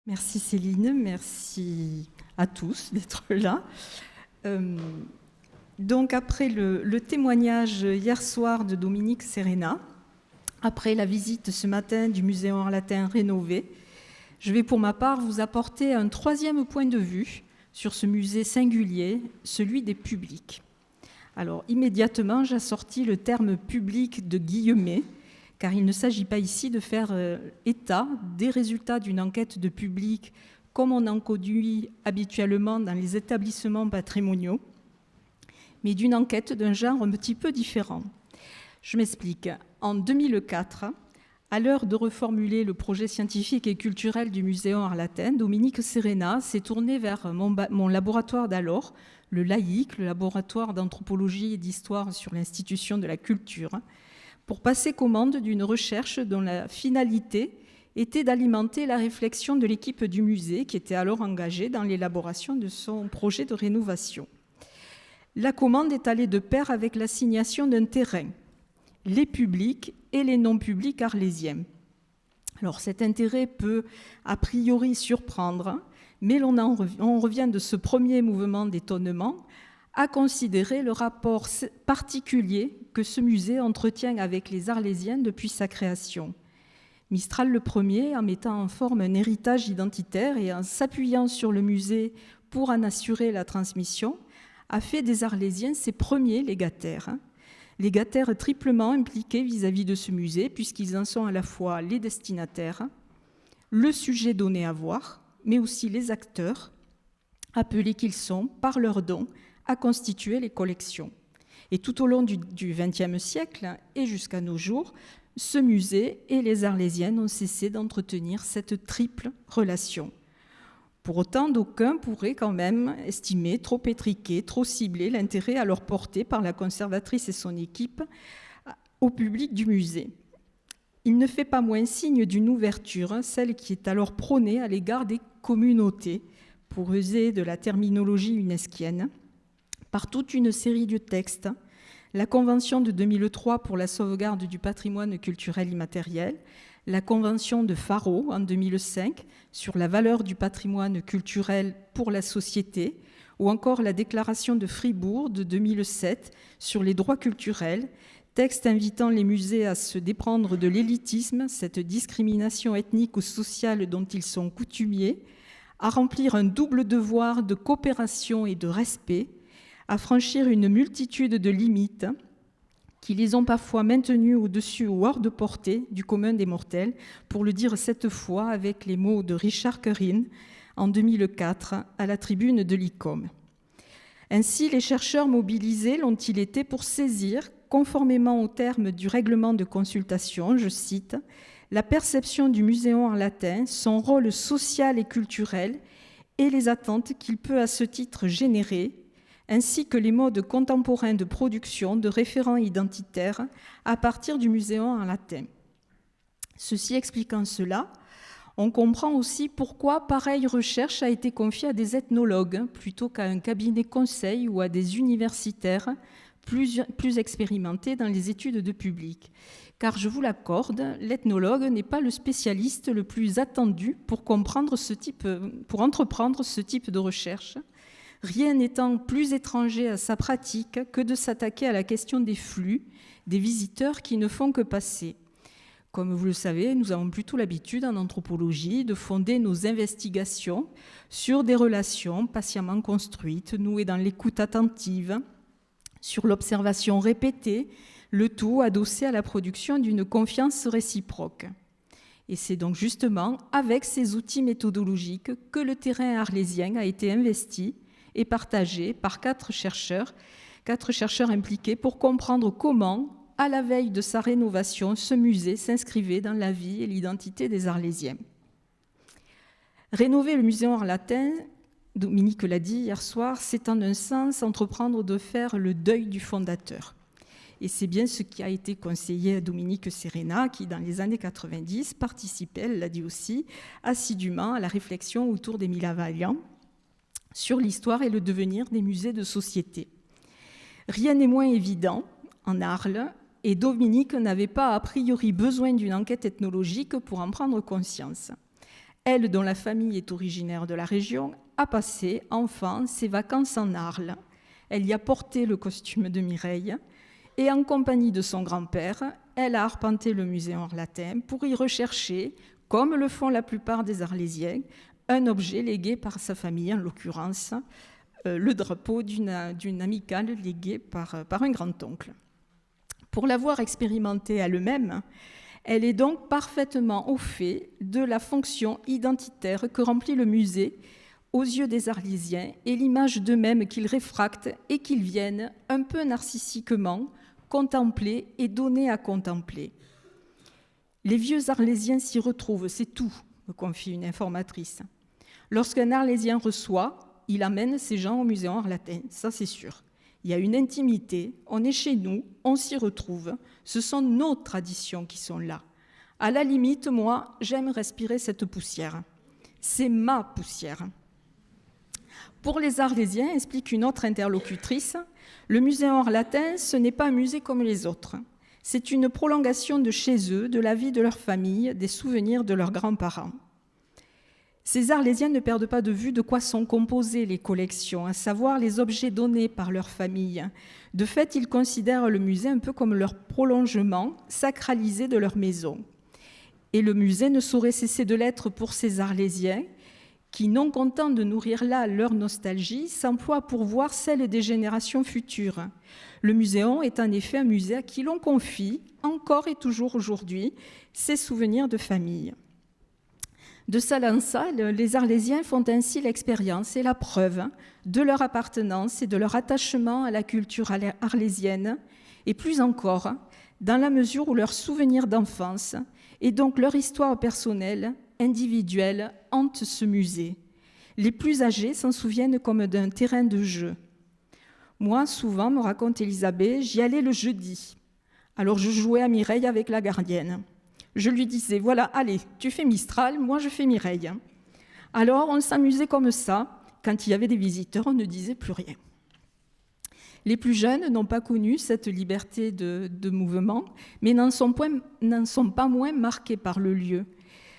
Merci Céline, merci à tous d'être là. Donc après le témoignage hier soir de Dominique Serena, après la visite ce matin du musée Arlatin rénové, je vais pour ma part vous apporter un troisième point de vue sur ce musée singulier, celui des publics. Alors immédiatement, j'assortis le terme public de guillemets, car il ne s'agit pas ici de faire état des résultats d'une enquête de public comme on en conduit habituellement dans les établissements patrimoniaux, mais d'une enquête d'un genre un petit peu différent. Je m'explique. En 2004, à l'heure de reformuler le projet scientifique et culturel du Muséum Arlatin, Dominique Serena s'est tournée vers mon laboratoire d'alors, le LAIC, le laboratoire d'anthropologie et d'histoire sur l'institution de la culture, pour passer commande d'une recherche dont la finalité était d'alimenter la réflexion de l'équipe du musée qui était alors engagée dans l'élaboration de son projet de rénovation. La commande est allée de pair avec l'assignation d'un terrain, les publics et les non-publics arlésiens. Alors cet intérêt peut a priori surprendre, mais on revient de ce premier mouvement d'étonnement à considérer le rapport particulier que ce musée entretient avec les Arlésiens depuis sa création. Mistral le premier, en mettant en forme un héritage identitaire et en s'appuyant sur le musée pour en assurer la transmission, a fait des Arlésiens ses premiers légataires. Légataires triplement impliqués vis-à-vis de ce musée, puisqu'ils en sont à la fois les destinataires, le sujet donné à voir, mais aussi les acteurs, appelés qu'ils sont par leurs dons à constituer les collections. Et tout au long du XXe siècle et jusqu'à nos jours, ce musée et les Arlésiens n'ont cessé d'entretenir cette triple relation. Pour autant, d'aucuns pourraient quand même estimer trop étriqué, trop ciblé l'intérêt alors porté par la conservatrice et son équipe au public du musée. Il ne fait pas moins signe d'une ouverture, celle qui est alors prônée à l'égard des communautés, pour user de la terminologie unesquienne, par toute une série de textes, la Convention de 2003 pour la sauvegarde du patrimoine culturel immatériel, la Convention de Faro en 2005 sur la valeur du patrimoine culturel pour la société, ou encore la Déclaration de Fribourg de 2007 sur les droits culturels, texte invitant les musées à se déprendre de l'élitisme, cette discrimination ethnique ou sociale dont ils sont coutumiers, à remplir un double devoir de coopération et de respect, à franchir une multitude de limites qui les ont parfois maintenus au-dessus ou hors de portée du commun des mortels, pour le dire cette fois avec les mots de Richard Currin en 2004 à la tribune de l'ICOM. Ainsi, les chercheurs mobilisés l'ont-ils été pour saisir, conformément aux termes du règlement de consultation, je cite, « la perception du Muséum Arlatin, son rôle social et culturel et les attentes qu'il peut à ce titre générer, ainsi que les modes contemporains de production de référents identitaires à partir du Muséum Arlatin. » Ceci expliquant cela, on comprend aussi pourquoi pareille recherche a été confiée à des ethnologues plutôt qu'à un cabinet conseil ou à des universitaires plus expérimentés dans les études de public. Car je vous l'accorde, l'ethnologue n'est pas le spécialiste le plus attendu pour entreprendre ce type de recherche, rien n'étant plus étranger à sa pratique que de s'attaquer à la question des flux, des visiteurs qui ne font que passer. Comme vous le savez, nous avons plutôt l'habitude en anthropologie de fonder nos investigations sur des relations patiemment construites, nouées dans l'écoute attentive, sur l'observation répétée, le tout adossé à la production d'une confiance réciproque. Et c'est donc justement avec ces outils méthodologiques que le terrain arlésien a été investi et partagé par quatre chercheurs impliqués pour comprendre comment, à la veille de sa rénovation, ce musée s'inscrivait dans la vie et l'identité des Arlésiens. Rénover le Muséum Arlatin, Dominique l'a dit hier soir, c'est en un sens entreprendre de faire le deuil du fondateur. Et c'est bien ce qui a été conseillé à Dominique Serena, qui dans les années 90 participait, elle l'a dit aussi, assidûment à la réflexion autour d'Émile Avalian sur l'histoire et le devenir des musées de société. Rien n'est moins évident en Arles, et Dominique n'avait pas a priori besoin d'une enquête ethnologique pour en prendre conscience. Elle, dont la famille est originaire de la région, a passé, enfant, ses vacances en Arles. Elle y a porté le costume de Mireille et en compagnie de son grand-père, elle a arpenté le musée Orlatin pour y rechercher, comme le font la plupart des Arlésiens, un objet légué par sa famille, en l'occurrence le drapeau d'une amicale léguée par un grand-oncle. Pour l'avoir expérimenté elle-même, elle est donc parfaitement au fait de la fonction identitaire que remplit le musée aux yeux des Arlésiens et l'image d'eux-mêmes qu'ils réfractent et qu'ils viennent, un peu narcissiquement, contempler et donner à contempler. Les vieux Arlésiens s'y retrouvent, c'est tout, me confie une informatrice. Lorsqu'un Arlésien reçoit, il amène ces gens au musée Orlatin, ça c'est sûr. Il y a une intimité, on est chez nous, on s'y retrouve. Ce sont nos traditions qui sont là. À la limite, moi, j'aime respirer cette poussière. C'est ma poussière. Pour les Arlésiens, explique une autre interlocutrice, le musée Orlatin, ce n'est pas un musée comme les autres. C'est une prolongation de chez eux, de la vie de leur famille, des souvenirs de leurs grands-parents. Ces Arlésiens ne perdent pas de vue de quoi sont composées les collections, à savoir les objets donnés par leur famille. De fait, ils considèrent le musée un peu comme leur prolongement sacralisé de leur maison. Et le musée ne saurait cesser de l'être pour ces Arlésiens qui, non contents de nourrir là leur nostalgie, s'emploient pour voir celle des générations futures. Le Muséon est en effet un musée à qui l'on confie, encore et toujours aujourd'hui, ses souvenirs de famille. De salle en salle, les Arlésiens font ainsi l'expérience et la preuve de leur appartenance et de leur attachement à la culture arlésienne, et plus encore, dans la mesure où leurs souvenirs d'enfance et donc leur histoire personnelle, individuelle, hantent ce musée. Les plus âgés s'en souviennent comme d'un terrain de jeu. Moi, souvent, me raconte Elisabeth, j'y allais le jeudi. Alors je jouais à Mireille avec la gardienne. Je lui disais, voilà, allez, tu fais Mistral, moi je fais Mireille. Alors on s'amusait comme ça. Quand il y avait des visiteurs, on ne disait plus rien. Les plus jeunes n'ont pas connu cette liberté de mouvement, mais n'en sont pas moins marqués par le lieu.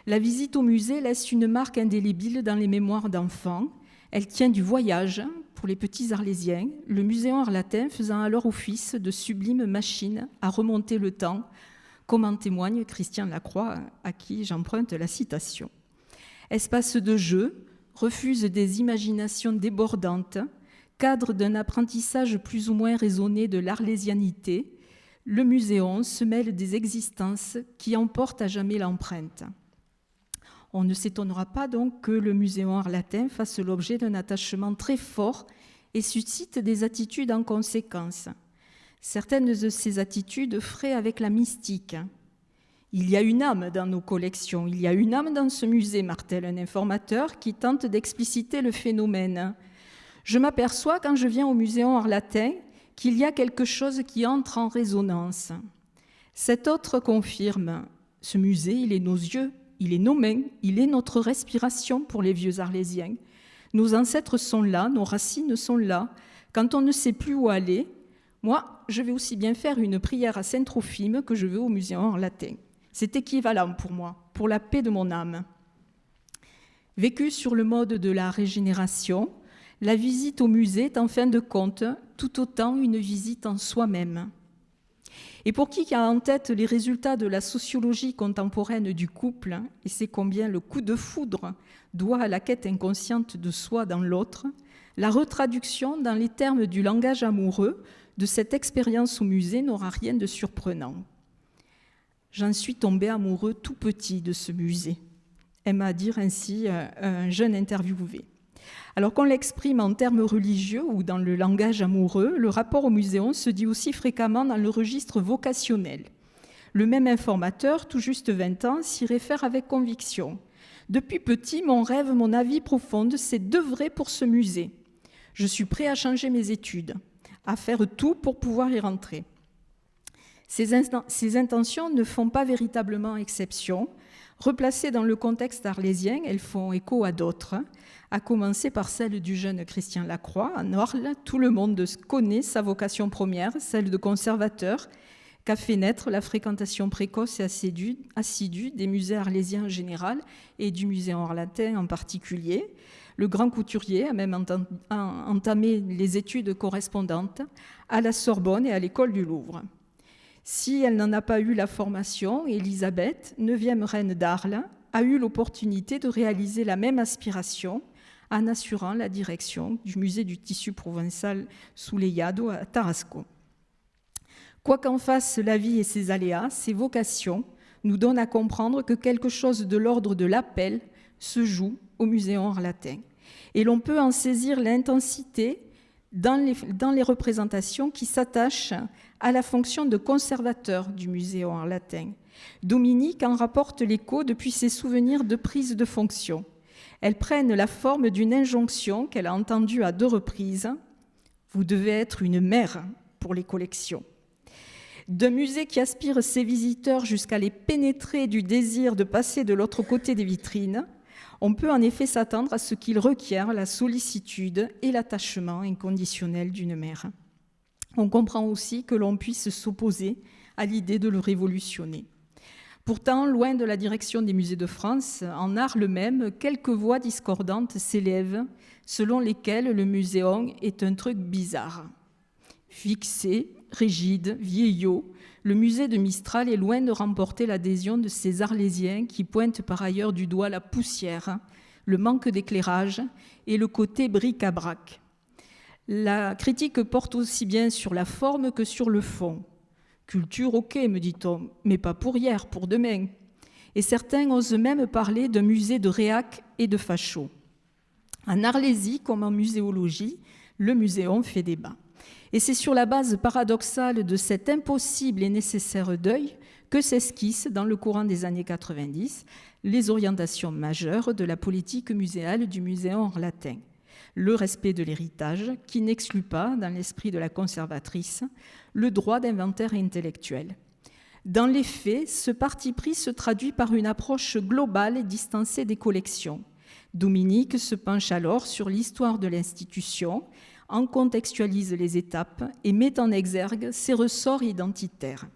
La visite au musée laisse une marque indélébile dans les mémoires d'enfants. Elle tient du voyage pour les petits Arlésiens, le Muséon Orlatin faisant alors office de sublime machine à remonter le temps, comme en témoigne Christian Lacroix, à qui j'emprunte la citation. Espace de jeu, refuse des imaginations débordantes, cadre d'un apprentissage plus ou moins raisonné de l'arlésianité, le Muséon se mêle des existences qui emportent à jamais l'empreinte. On ne s'étonnera pas donc que le Muséon Orlatin fasse l'objet d'un attachement très fort et suscite des attitudes en conséquence. Certaines de ces attitudes fraient avec la mystique. Il y a une âme dans nos collections, il y a une âme dans ce musée, martèle un informateur qui tente d'expliciter le phénomène. Je m'aperçois quand je viens au Muséon Orlatin qu'il y a quelque chose qui entre en résonance. Cet autre confirme, ce musée, il est nos yeux, il est nos mains, il est notre respiration pour les vieux Arlésiens. Nos ancêtres sont là, nos racines sont là. Quand on ne sait plus où aller, moi, je vais aussi bien faire une prière à Saint-Trophime que je vais au Muséon Orlatin. C'est équivalent pour moi, pour la paix de mon âme. Vécue sur le mode de la régénération, la visite au musée est en fin de compte tout autant une visite en soi-même. Et pour qui a en tête les résultats de la sociologie contemporaine du couple, et c'est combien le coup de foudre doit à la quête inconsciente de soi dans l'autre, la retraduction dans les termes du langage amoureux de cette expérience au musée n'aura rien de surprenant. J'en suis tombée amoureux tout petit de ce musée, aime à dire ainsi un jeune interviewé. Alors qu'on l'exprime en termes religieux ou dans le langage amoureux, le rapport au muséon se dit aussi fréquemment dans le registre vocationnel. Le même informateur, tout juste 20 ans, s'y réfère avec conviction. Depuis petit, mon rêve, mon avis profonde, c'est d'œuvrer pour ce musée. Je suis prêt à changer mes études, à faire tout pour pouvoir y rentrer. Ces intentions ne font pas véritablement exception. Replacées dans le contexte arlésien, elles font écho à d'autres, à commencer par celle du jeune Christian Lacroix. En Orle, tout le monde connaît sa vocation première, celle de conservateur, qu'a fait naître la fréquentation précoce et assidue des musées arlésiens en général et du musée Henri-Latin en particulier. Le grand couturier a même entamé les études correspondantes à la Sorbonne et à l'école du Louvre. Si elle n'en a pas eu la formation, Élisabeth, 9e reine d'Arles, a eu l'opportunité de réaliser la même aspiration en assurant la direction du musée du tissu provençal Souleyado à Tarascon. Quoi qu'en fasse la vie et ses aléas, ses vocations nous donnent à comprendre que quelque chose de l'ordre de l'appel se joue au musée Henri-Latin. Et l'on peut en saisir l'intensité dans les représentations qui s'attachent à la fonction de conservateur du musée Henri-Latin. Dominique en rapporte l'écho depuis ses souvenirs de prise de fonction. Elles prennent la forme d'une injonction qu'elle a entendue à 2 reprises. « Vous devez être une mère pour les collections ». D'un musée qui aspire ses visiteurs jusqu'à les pénétrer du désir de passer de l'autre côté des vitrines, on peut en effet s'attendre à ce qu'il requiert la sollicitude et l'attachement inconditionnel d'une mère. On comprend aussi que l'on puisse s'opposer à l'idée de le révolutionner. Pourtant, loin de la direction des musées de France, en Arles même, quelques voix discordantes s'élèvent selon lesquelles le muséum est un truc bizarre. Fixé, rigide, vieillot, le musée de Mistral est loin de remporter l'adhésion de ces Arlésiens qui pointent par ailleurs du doigt la poussière, le manque d'éclairage et le côté bric-à-brac. La critique porte aussi bien sur la forme que sur le fond. Culture, ok, me dit-on, mais pas pour hier, pour demain. Et certains osent même parler d'un musée de réac et de facho. En Arlésie, comme en muséologie, le muséum fait débat. Et c'est sur la base paradoxale de cet impossible et nécessaire deuil que s'esquissent, dans le courant des années 90, les orientations majeures de la politique muséale du Muséum Henri-Latin. Le respect de l'héritage, qui n'exclut pas, dans l'esprit de la conservatrice, le droit d'inventaire intellectuel. Dans les faits, ce parti pris se traduit par une approche globale et distancée des collections. Dominique se penche alors sur l'histoire de l'institution, en contextualise les étapes et met en exergue ses ressorts identitaires.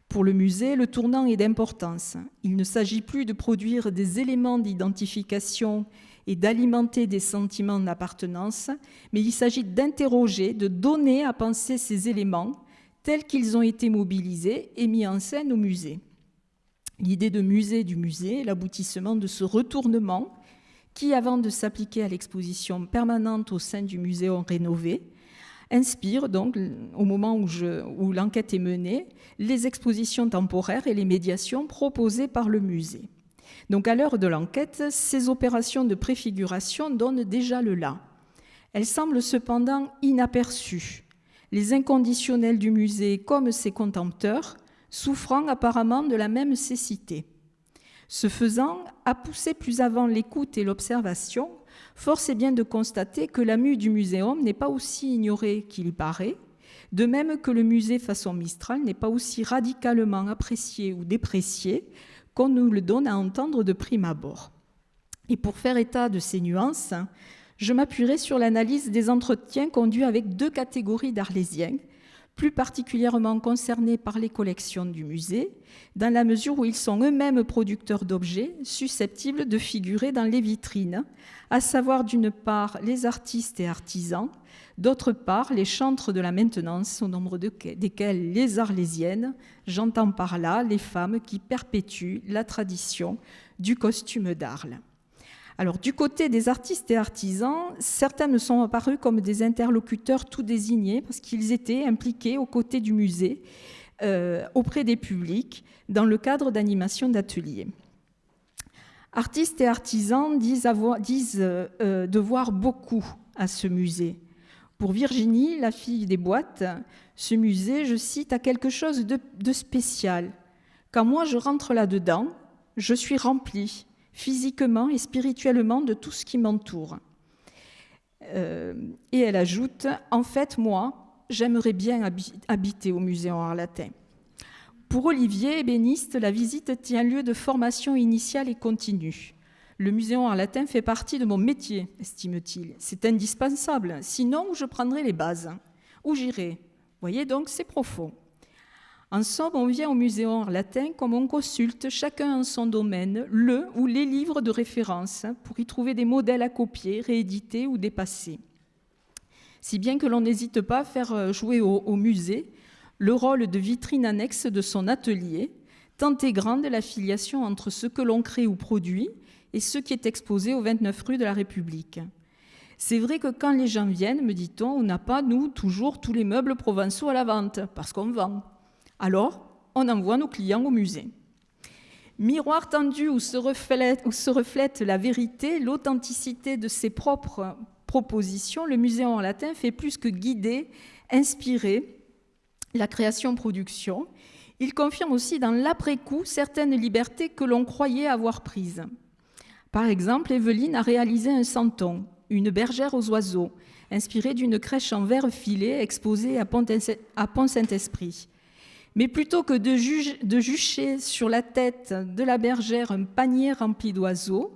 Pour le musée, le tournant est d'importance. Il ne s'agit plus de produire des éléments d'identification et d'alimenter des sentiments d'appartenance, mais il s'agit d'interroger, de donner à penser ces éléments tels qu'ils ont été mobilisés et mis en scène au musée. L'idée de musée du musée est l'aboutissement de ce retournement qui, avant de s'appliquer à l'exposition permanente au sein du muséum rénové, inspire donc, au moment où l'enquête est menée, les expositions temporaires et les médiations proposées par le musée. Donc à l'heure de l'enquête, ces opérations de préfiguration donnent déjà le là. Elles semblent cependant inaperçues. Les inconditionnels du musée, comme ses contempteurs, souffrant apparemment de la même cécité. Ce faisant, à pousser plus avant l'écoute et l'observation, force est bien de constater que la mue du muséum n'est pas aussi ignorée qu'il y paraît, de même que le musée façon Mistral n'est pas aussi radicalement apprécié ou déprécié qu'on nous le donne à entendre de prime abord. Et pour faire état de ces nuances, je m'appuierai sur l'analyse des entretiens conduits avec 2 catégories d'Arlésiens, plus particulièrement concernés par les collections du musée, dans la mesure où ils sont eux-mêmes producteurs d'objets susceptibles de figurer dans les vitrines, à savoir d'une part les artistes et artisans, d'autre part les chantres de la maintenance, au nombre desquels les arlésiennes, j'entends par là les femmes qui perpétuent la tradition du costume d'Arles. Alors, du côté des artistes et artisans, certains me sont apparus comme des interlocuteurs tout désignés parce qu'ils étaient impliqués aux côtés du musée, auprès des publics, dans le cadre d'animation d'ateliers. Artistes et artisans disent devoir beaucoup à ce musée. Pour Virginie, la fille des boîtes, ce musée, je cite, a quelque chose de spécial. Quand moi je rentre là-dedans, je suis remplie, physiquement et spirituellement, de tout ce qui m'entoure. Et elle ajoute, en fait, moi, j'aimerais bien habiter au musée Henri-Latin. Pour Olivier, ébéniste, la visite tient lieu de formation initiale et continue. Le musée Henri-Latin fait partie de mon métier, estime-t-il. C'est indispensable, sinon je prendrai les bases. Où j'irai ? Vous voyez, donc c'est profond. En somme, on vient au Muséum Latin comme on consulte, chacun en son domaine, le ou les livres de référence pour y trouver des modèles à copier, réédités ou dépassés. Si bien que l'on n'hésite pas à faire jouer au musée le rôle de vitrine annexe de son atelier, tant est grande la filiation entre ce que l'on crée ou produit et ce qui est exposé aux 29 rues de la République. C'est vrai que quand les gens viennent, me dit-on, on n'a pas, nous, toujours tous les meubles provençaux à la vente, parce qu'on vend. Alors, on envoie nos clients au musée. Miroir tendu où se reflète la vérité, l'authenticité de ses propres propositions, le Muséum Latin fait plus que guider, inspirer la création-production. Il confirme aussi dans l'après-coup certaines libertés que l'on croyait avoir prises. Par exemple, Evelyne a réalisé un santon, une bergère aux oiseaux, inspirée d'une crèche en verre filé exposée à Pont-Saint-Esprit. Mais plutôt que de jucher sur la tête de la bergère un panier rempli d'oiseaux,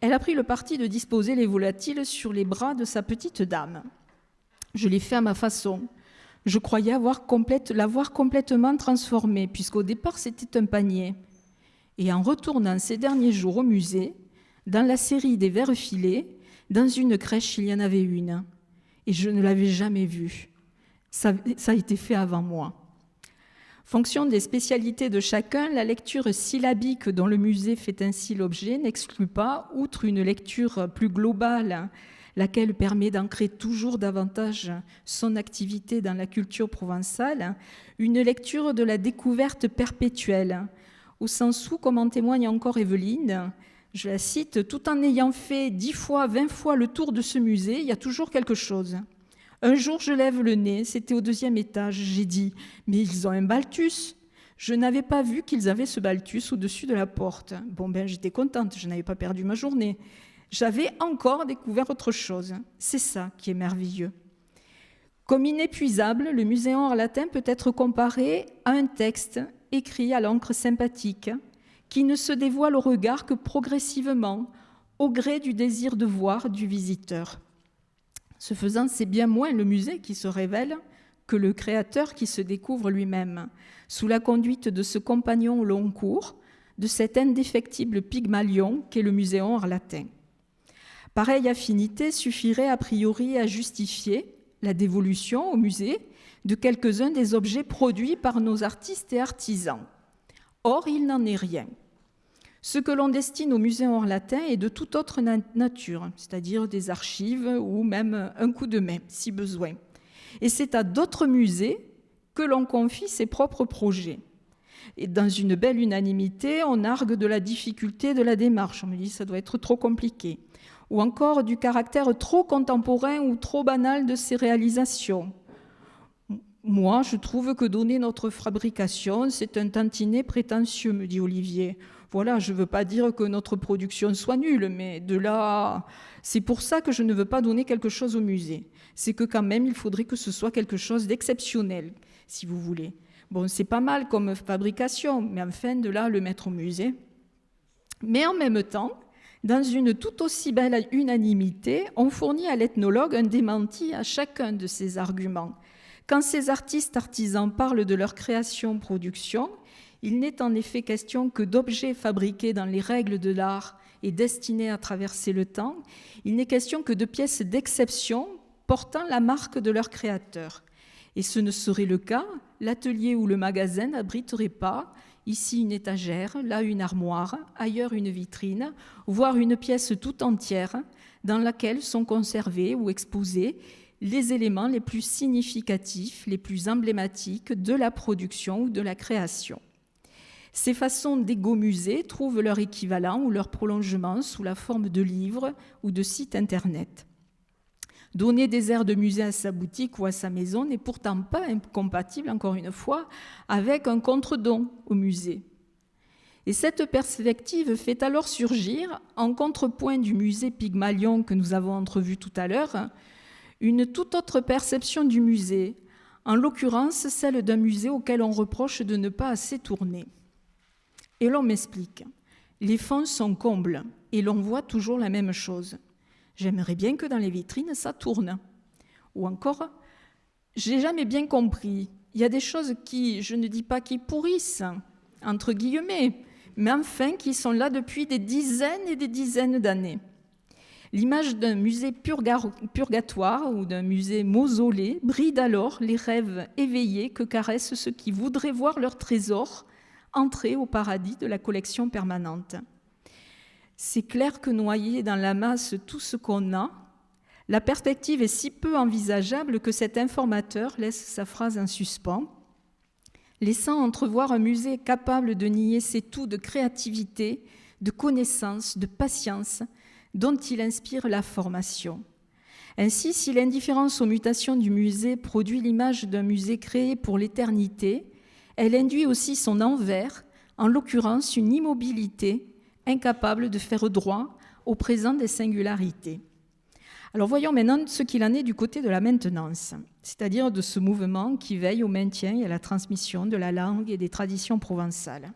elle a pris le parti de disposer les volatiles sur les bras de sa petite dame. Je l'ai fait à ma façon. Je croyais l'avoir complètement transformée, puisqu'au départ c'était un panier. Et en retournant ces derniers jours au musée, dans la série des verres filés, dans une crèche il y en avait une. Et je ne l'avais jamais vue. Ça a été fait avant moi. Fonction des spécialités de chacun, la lecture syllabique dont le musée fait ainsi l'objet n'exclut pas, outre une lecture plus globale, laquelle permet d'ancrer toujours davantage son activité dans la culture provençale, une lecture de la découverte perpétuelle, au sens où, comme en témoigne encore Evelyne, je la cite, « Tout en ayant fait 10 fois, 20 fois le tour de ce musée, il y a toujours quelque chose. » Un jour, je lève le nez, c'était au 2e étage, j'ai dit « Mais ils ont un balthus !» Je n'avais pas vu qu'ils avaient ce balthus au-dessus de la porte. Bon, j'étais contente, je n'avais pas perdu ma journée. J'avais encore découvert autre chose. C'est ça qui est merveilleux. Comme inépuisable, le Muséum Latin peut être comparé à un texte écrit à l'encre sympathique qui ne se dévoile au regard que progressivement, au gré du désir de voir du visiteur. Ce faisant, c'est bien moins le musée qui se révèle que le créateur qui se découvre lui-même, sous la conduite de ce compagnon au long cours, de cet indéfectible Pygmalion qu'est le Muséum Latin. Pareille affinité suffirait a priori à justifier la dévolution au musée de quelques-uns des objets produits par nos artistes et artisans. Or, il n'en est rien. Ce que l'on destine au Muséum Latin est de toute autre nature, c'est-à-dire des archives ou même un coup de main, si besoin. Et c'est à d'autres musées que l'on confie ses propres projets. Et dans une belle unanimité, on argue de la difficulté de la démarche. On me dit que ça doit être trop compliqué. Ou encore du caractère trop contemporain ou trop banal de ces réalisations. Moi, je trouve que donner notre fabrication, c'est un tantinet prétentieux, me dit Olivier. Voilà, je ne veux pas dire que notre production soit nulle, mais de là, c'est pour ça que je ne veux pas donner quelque chose au musée. C'est que quand même, il faudrait que ce soit quelque chose d'exceptionnel, si vous voulez. Bon, c'est pas mal comme fabrication, mais enfin, de là, le mettre au musée. Mais en même temps, dans une tout aussi belle unanimité, on fournit à l'ethnologue un démenti à chacun de ces arguments. Quand ces artistes artisans parlent de leur création-production, il n'est en effet question que d'objets fabriqués dans les règles de l'art et destinés à traverser le temps. Il n'est question que de pièces d'exception portant la marque de leur créateur. Et ce ne serait le cas, l'atelier ou le magasin n'abriterait pas, ici une étagère, là une armoire, ailleurs une vitrine, voire une pièce tout entière dans laquelle sont conservés ou exposés les éléments les plus significatifs, les plus emblématiques de la production ou de la création. Ces façons d'égo-musée trouvent leur équivalent ou leur prolongement sous la forme de livres ou de sites internet. Donner des airs de musée à sa boutique ou à sa maison n'est pourtant pas incompatible, encore une fois, avec un contre-don au musée. Et cette perspective fait alors surgir, en contrepoint du musée Pygmalion que nous avons entrevu tout à l'heure, une toute autre perception du musée, en l'occurrence celle d'un musée auquel on reproche de ne pas assez tourner. Et l'on m'explique. Les fonds sont combles et l'on voit toujours la même chose. J'aimerais bien que dans les vitrines, ça tourne. Ou encore, j'ai jamais bien compris. Il y a des choses qui, je ne dis pas qui pourrissent, entre guillemets, mais enfin qui sont là depuis des dizaines et des dizaines d'années. L'image d'un musée purgatoire ou d'un musée mausolée bride alors les rêves éveillés que caressent ceux qui voudraient voir leur trésor entrer au paradis de la collection permanente. C'est clair que noyer dans la masse tout ce qu'on a, la perspective est si peu envisageable que cet informateur laisse sa phrase en suspens, laissant entrevoir un musée capable de nier ses toux de créativité, de connaissance, de patience, dont il inspire la formation. Ainsi, si l'indifférence aux mutations du musée produit l'image d'un musée créé pour l'éternité, elle induit aussi son envers, en l'occurrence une immobilité incapable de faire droit au présent des singularités. Alors voyons maintenant ce qu'il en est du côté de la maintenance, c'est-à-dire de ce mouvement qui veille au maintien et à la transmission de la langue et des traditions provençales.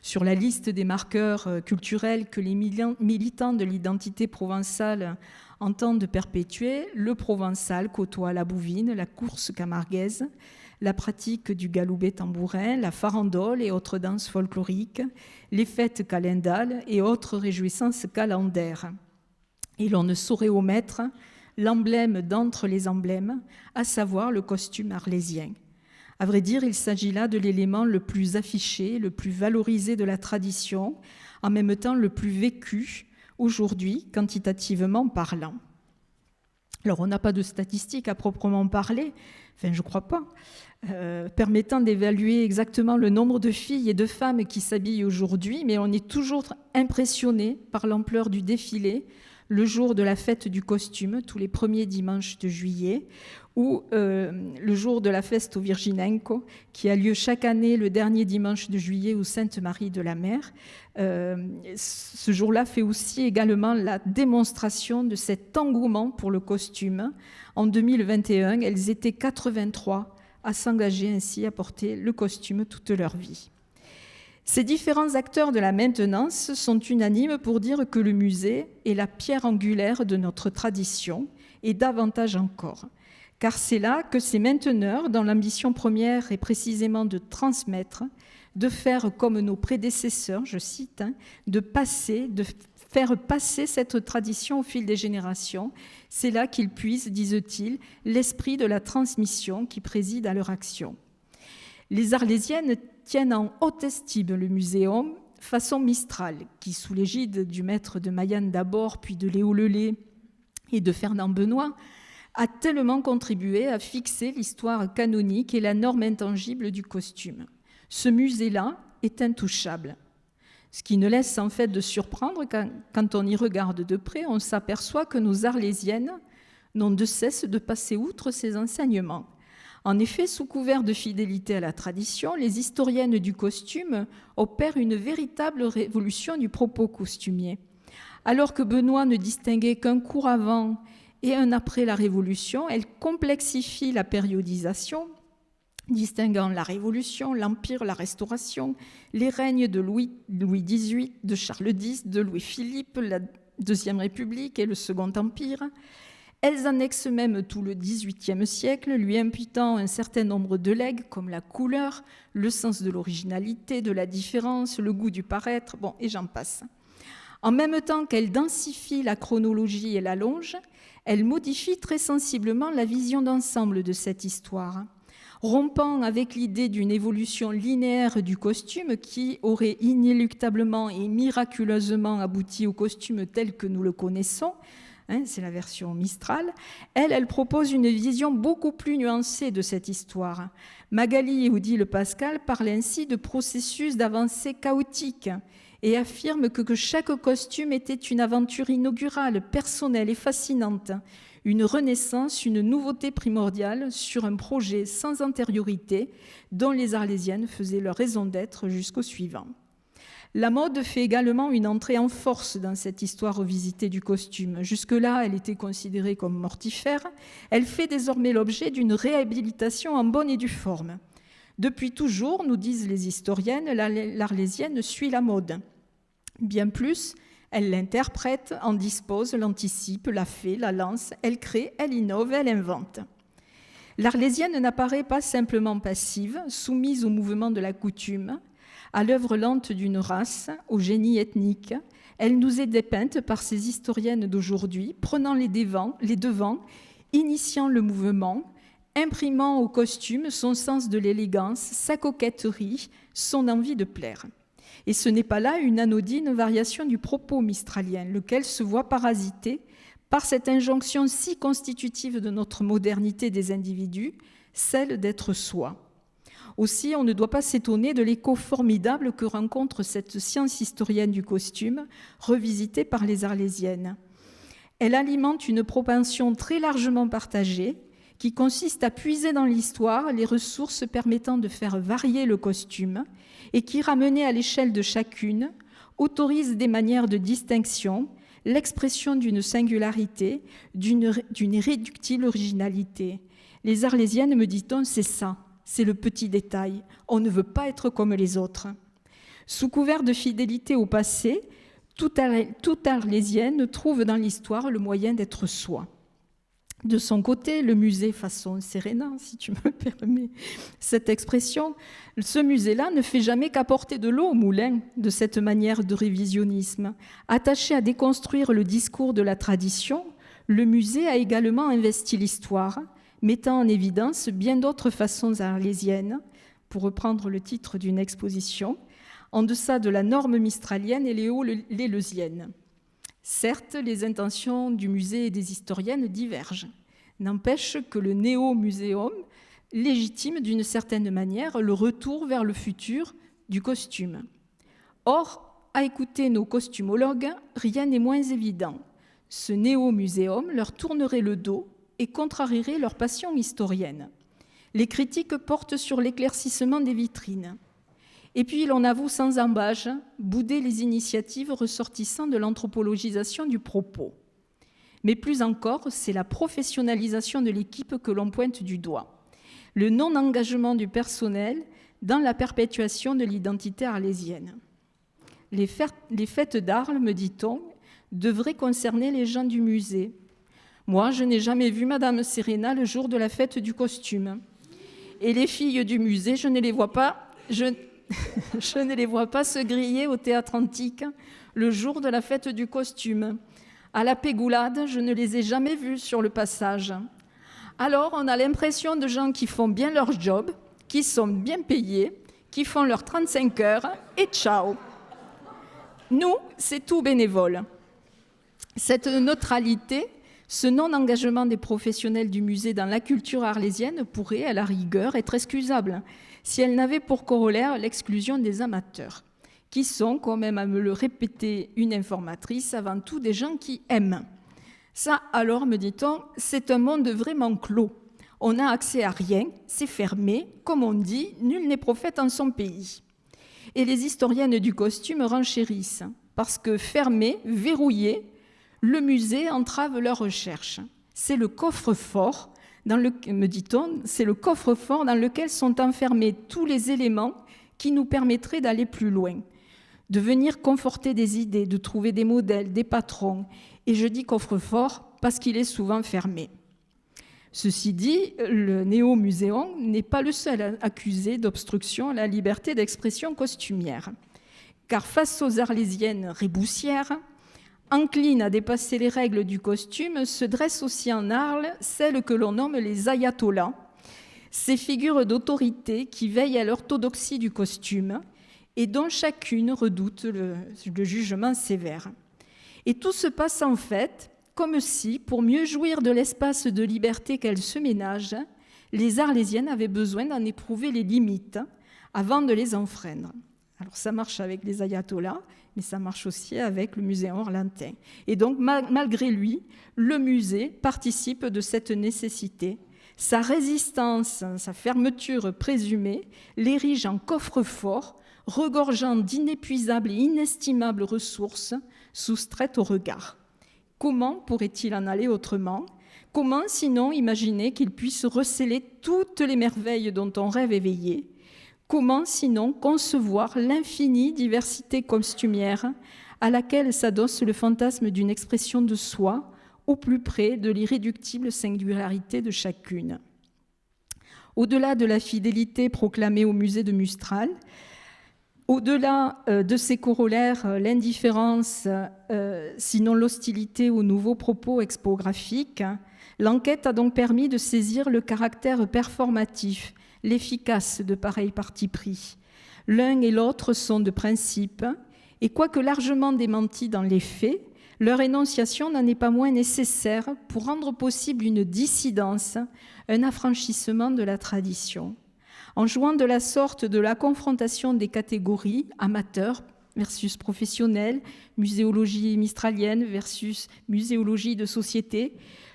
Sur la liste des marqueurs culturels que les militants de l'identité provençale entendent perpétuer, le provençal côtoie la bouvine, la course camarguaise, la pratique du galoubet tambourin, la farandole et autres danses folkloriques, les fêtes calendales et autres réjouissances calendaires. Et l'on ne saurait omettre l'emblème d'entre les emblèmes, à savoir le costume arlésien. À vrai dire, il s'agit là de l'élément le plus affiché, le plus valorisé de la tradition, en même temps le plus vécu aujourd'hui, quantitativement parlant. Alors, on n'a pas de statistiques à proprement parler, enfin, je ne crois pas, permettant d'évaluer exactement le nombre de filles et de femmes qui s'habillent aujourd'hui, mais on est toujours impressionné par l'ampleur du défilé, le jour de la fête du costume, tous les premiers dimanches de juillet, ou le jour de la Festo Virginenco, qui a lieu chaque année le dernier dimanche de juillet au Sainte-Marie de la Mer. Ce jour-là fait aussi également la démonstration de cet engouement pour le costume. En 2021, elles étaient 83 à s'engager ainsi à porter le costume toute leur vie. Ces différents acteurs de la maintenance sont unanimes pour dire que le musée est la pierre angulaire de notre tradition, et davantage encore. Car c'est là que ces mainteneurs, dont l'ambition première est précisément de transmettre, de faire comme nos prédécesseurs, je cite, de faire passer cette tradition au fil des générations, c'est là qu'ils puisent, disent-ils, l'esprit de la transmission qui préside à leur action. Les Arlésiennes tiennent en haute estime le muséum façon Mistral, qui, sous l'égide du maître de Maillane d'abord, puis de Léo Lelay et de Fernand Benoît, a tellement contribué à fixer l'histoire canonique et la norme intangible du costume. Ce musée-là est intouchable. Ce qui ne laisse en fait de surprendre quand on y regarde de près, on s'aperçoit que nos Arlésiennes n'ont de cesse de passer outre ces enseignements. En effet, sous couvert de fidélité à la tradition, les historiennes du costume opèrent une véritable révolution du propos costumier. Alors que Benoît ne distinguait qu'un cours avant et un après la Révolution, elle complexifie la périodisation, distinguant la Révolution, l'Empire, la Restauration, les règnes de Louis XVIII, de Charles X, de Louis-Philippe, la Deuxième République et le Second Empire. Elles annexent même tout le XVIIIe siècle, lui imputant un certain nombre de legs comme la couleur, le sens de l'originalité, de la différence, le goût du paraître, bon, et j'en passe. En même temps qu'elles densifient la chronologie et l'allongent, elles modifient très sensiblement la vision d'ensemble de cette histoire, rompant avec l'idée d'une évolution linéaire du costume qui aurait inéluctablement et miraculeusement abouti au costume tel que nous le connaissons. C'est la version Mistral, elle propose une vision beaucoup plus nuancée de cette histoire. Magali et Odile Pascal parlent ainsi de processus d'avancée chaotique et affirment que chaque costume était une aventure inaugurale, personnelle et fascinante, une renaissance, une nouveauté primordiale sur un projet sans antériorité dont les Arlésiennes faisaient leur raison d'être jusqu'au suivant. La mode fait également une entrée en force dans cette histoire revisitée du costume. Jusque-là, elle était considérée comme mortifère. Elle fait désormais l'objet d'une réhabilitation en bonne et due forme. Depuis toujours, nous disent les historiennes, l'Arlésienne suit la mode. Bien plus, elle l'interprète, en dispose, l'anticipe, la fait, la lance, elle crée, elle innove, elle invente. L'Arlésienne n'apparaît pas simplement passive, soumise au mouvement de la coutume, à l'œuvre lente d'une race, au génie ethnique. Elle nous est dépeinte par ces historiennes d'aujourd'hui, prenant les devants, initiant le mouvement, imprimant au costume son sens de l'élégance, sa coquetterie, son envie de plaire. Et ce n'est pas là une anodine variation du propos mistralien, lequel se voit parasité par cette injonction si constitutive de notre modernité des individus, celle d'être soi. Aussi, on ne doit pas s'étonner de l'écho formidable que rencontre cette science historienne du costume, revisitée par les Arlésiennes. Elle alimente une propension très largement partagée, qui consiste à puiser dans l'histoire les ressources permettant de faire varier le costume et qui, ramenée à l'échelle de chacune, autorise des manières de distinction, l'expression d'une singularité, d'une irréductible originalité. Les Arlésiennes, me dit-on, c'est ça, c'est le petit détail. On ne veut pas être comme les autres. Sous couvert de fidélité au passé, toute Arlésienne trouve dans l'histoire le moyen d'être soi. De son côté, le musée façon Serena, si tu me permets cette expression, ce musée-là ne fait jamais qu'apporter de l'eau au moulin de cette manière de révisionnisme. Attaché à déconstruire le discours de la tradition, le musée a également investi l'histoire, mettant en évidence bien d'autres façons arlésiennes, pour reprendre le titre d'une exposition, en deçà de la norme mistralienne et léo-léleusienne. Certes, les intentions du musée et des historiennes divergent. N'empêche que le néo-muséum légitime d'une certaine manière le retour vers le futur du costume. Or, à écouter nos costumologues, rien n'est moins évident. Ce néo-muséum leur tournerait le dos et contrarierait leur passion historienne. Les critiques portent sur l'éclaircissement des vitrines. Et puis, l'on avoue sans embâche bouder les initiatives ressortissant de l'anthropologisation du propos. Mais plus encore, c'est la professionnalisation de l'équipe que l'on pointe du doigt. Le non-engagement du personnel dans la perpétuation de l'identité arlésienne. Les fêtes d'Arles, me dit-on, devraient concerner les gens du musée. Moi, je n'ai jamais vu Madame Serena le jour de la fête du costume. Et les filles du musée, je ne les vois pas... Je ne les vois pas se griller au théâtre antique le jour de la fête du costume. À la Pégoulade, je ne les ai jamais vus sur le passage. Alors, on a l'impression de gens qui font bien leur job, qui sont bien payés, qui font leurs 35 heures et ciao. Nous, c'est tout bénévole. Cette neutralité, ce non-engagement des professionnels du musée dans la culture arlésienne pourrait, à la rigueur, être excusable si elle n'avait pour corollaire l'exclusion des amateurs, qui sont, quand même à me le répéter une informatrice, avant tout des gens qui aiment. Ça, alors, me dit-on, c'est un monde vraiment clos. On n'a accès à rien, c'est fermé, comme on dit, nul n'est prophète en son pays. Et les historiennes du costume renchérissent, parce que fermé, verrouillé, le musée entrave leur recherche. C'est le coffre-fort, me dit-on, c'est le coffre-fort dans lequel sont enfermés tous les éléments qui nous permettraient d'aller plus loin, de venir conforter des idées, de trouver des modèles, des patrons. Et je dis coffre-fort parce qu'il est souvent fermé. Ceci dit, le néo-muséon n'est pas le seul accusé d'obstruction à la liberté d'expression costumière. Car face aux arlésiennes réboussières, encline à dépasser les règles du costume, se dresse aussi en Arles celles que l'on nomme les ayatollahs, ces figures d'autorité qui veillent à l'orthodoxie du costume et dont chacune redoute le jugement sévère. Et tout se passe en fait comme si, pour mieux jouir de l'espace de liberté qu'elles se ménagent, les Arlésiennes avaient besoin d'en éprouver les limites avant de les enfreindre. Alors ça marche avec les ayatollahs, mais ça marche aussi avec le musée orlantin. Et donc, malgré lui, le musée participe de cette nécessité. Sa résistance, sa fermeture présumée, l'érige en coffre-fort, regorgeant d'inépuisables et inestimables ressources soustraites au regard. Comment pourrait-il en aller autrement ? Comment, sinon, imaginer qu'il puisse recéler toutes les merveilles dont on rêve éveillé ? Comment, sinon, concevoir l'infinie diversité costumière à laquelle s'adosse le fantasme d'une expression de soi au plus près de l'irréductible singularité de chacune ? Au-delà de la fidélité proclamée au musée de Mustral, au-delà de ses corollaires, l'indifférence, sinon l'hostilité aux nouveaux propos expographiques, l'enquête a donc permis de saisir le caractère performatif, l'efficace de pareils partis pris. L'un et l'autre sont de principe, et quoique largement démentis dans les faits, leur énonciation n'en est pas moins nécessaire pour rendre possible une dissidence, un affranchissement de la tradition. En jouant de la sorte de la confrontation des catégories, amateurs versus professionnels, muséologie mistralienne versus muséologie de société,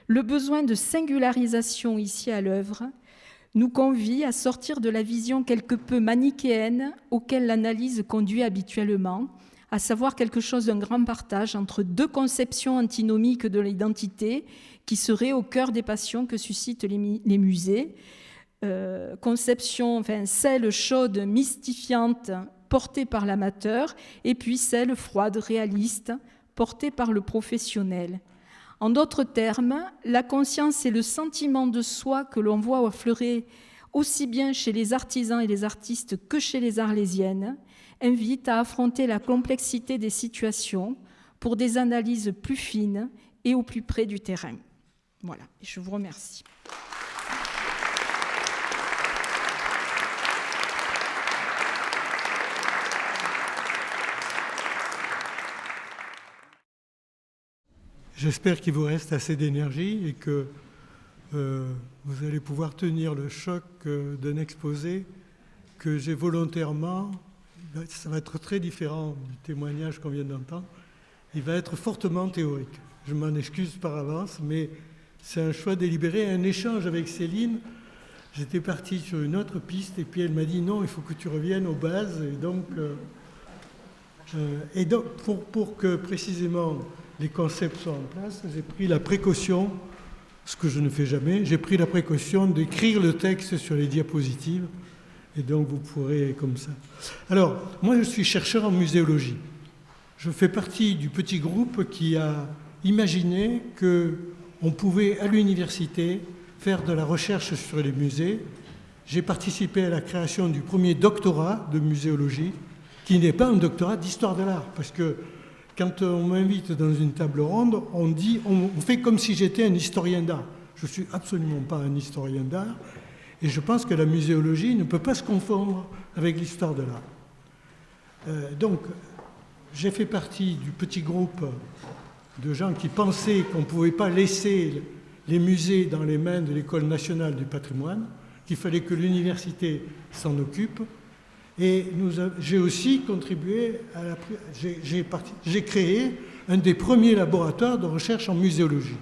le besoin de singularisation ici à l'œuvre nous convie à sortir de la vision quelque peu manichéenne auquel l'analyse conduit habituellement, à savoir quelque chose d'un grand partage entre deux conceptions antinomiques de l'identité qui seraient au cœur des passions que suscitent les musées. Conception, celle chaude, mystifiante, portée par l'amateur, et puis celle froide, réaliste, portée par le professionnel. En d'autres termes, la conscience et le sentiment de soi que l'on voit affleurer aussi bien chez les artisans et les artistes que chez les arlésiennes invitent à affronter la complexité des situations pour des analyses plus fines et au plus près du terrain. Voilà, et je vous remercie. J'espère qu'il vous reste assez d'énergie et que vous allez pouvoir tenir le choc d'un exposé que j'ai volontairement, ça va être très différent du témoignage qu'on vient d'entendre, il va être fortement théorique. Je m'en excuse par avance, mais c'est un choix délibéré, un échange avec Céline. J'étais parti sur une autre piste et puis elle m'a dit non, il faut que tu reviennes aux bases. Et donc pour que précisément les concepts soient en place, j'ai pris la précaution, ce que je ne fais jamais, j'ai pris la précaution d'écrire le texte sur les diapositives, et donc vous pourrez comme ça. Alors, moi je suis chercheur en muséologie. Je fais partie du petit groupe qui a imaginé qu'on pouvait à l'université faire de la recherche sur les musées. J'ai participé à la création du premier doctorat de muséologie, qui n'est pas un doctorat d'histoire de l'art, parce que quand on m'invite dans une table ronde, on fait comme si j'étais un historien d'art. Je ne suis absolument pas un historien d'art, et je pense que la muséologie ne peut pas se confondre avec l'histoire de l'art. Donc, j'ai fait partie du petit groupe de gens qui pensaient qu'on ne pouvait pas laisser les musées dans les mains de l'École nationale du patrimoine, qu'il fallait que l'université s'en occupe. Et j'ai aussi contribué j'ai créé un des premiers laboratoires de recherche en muséologie.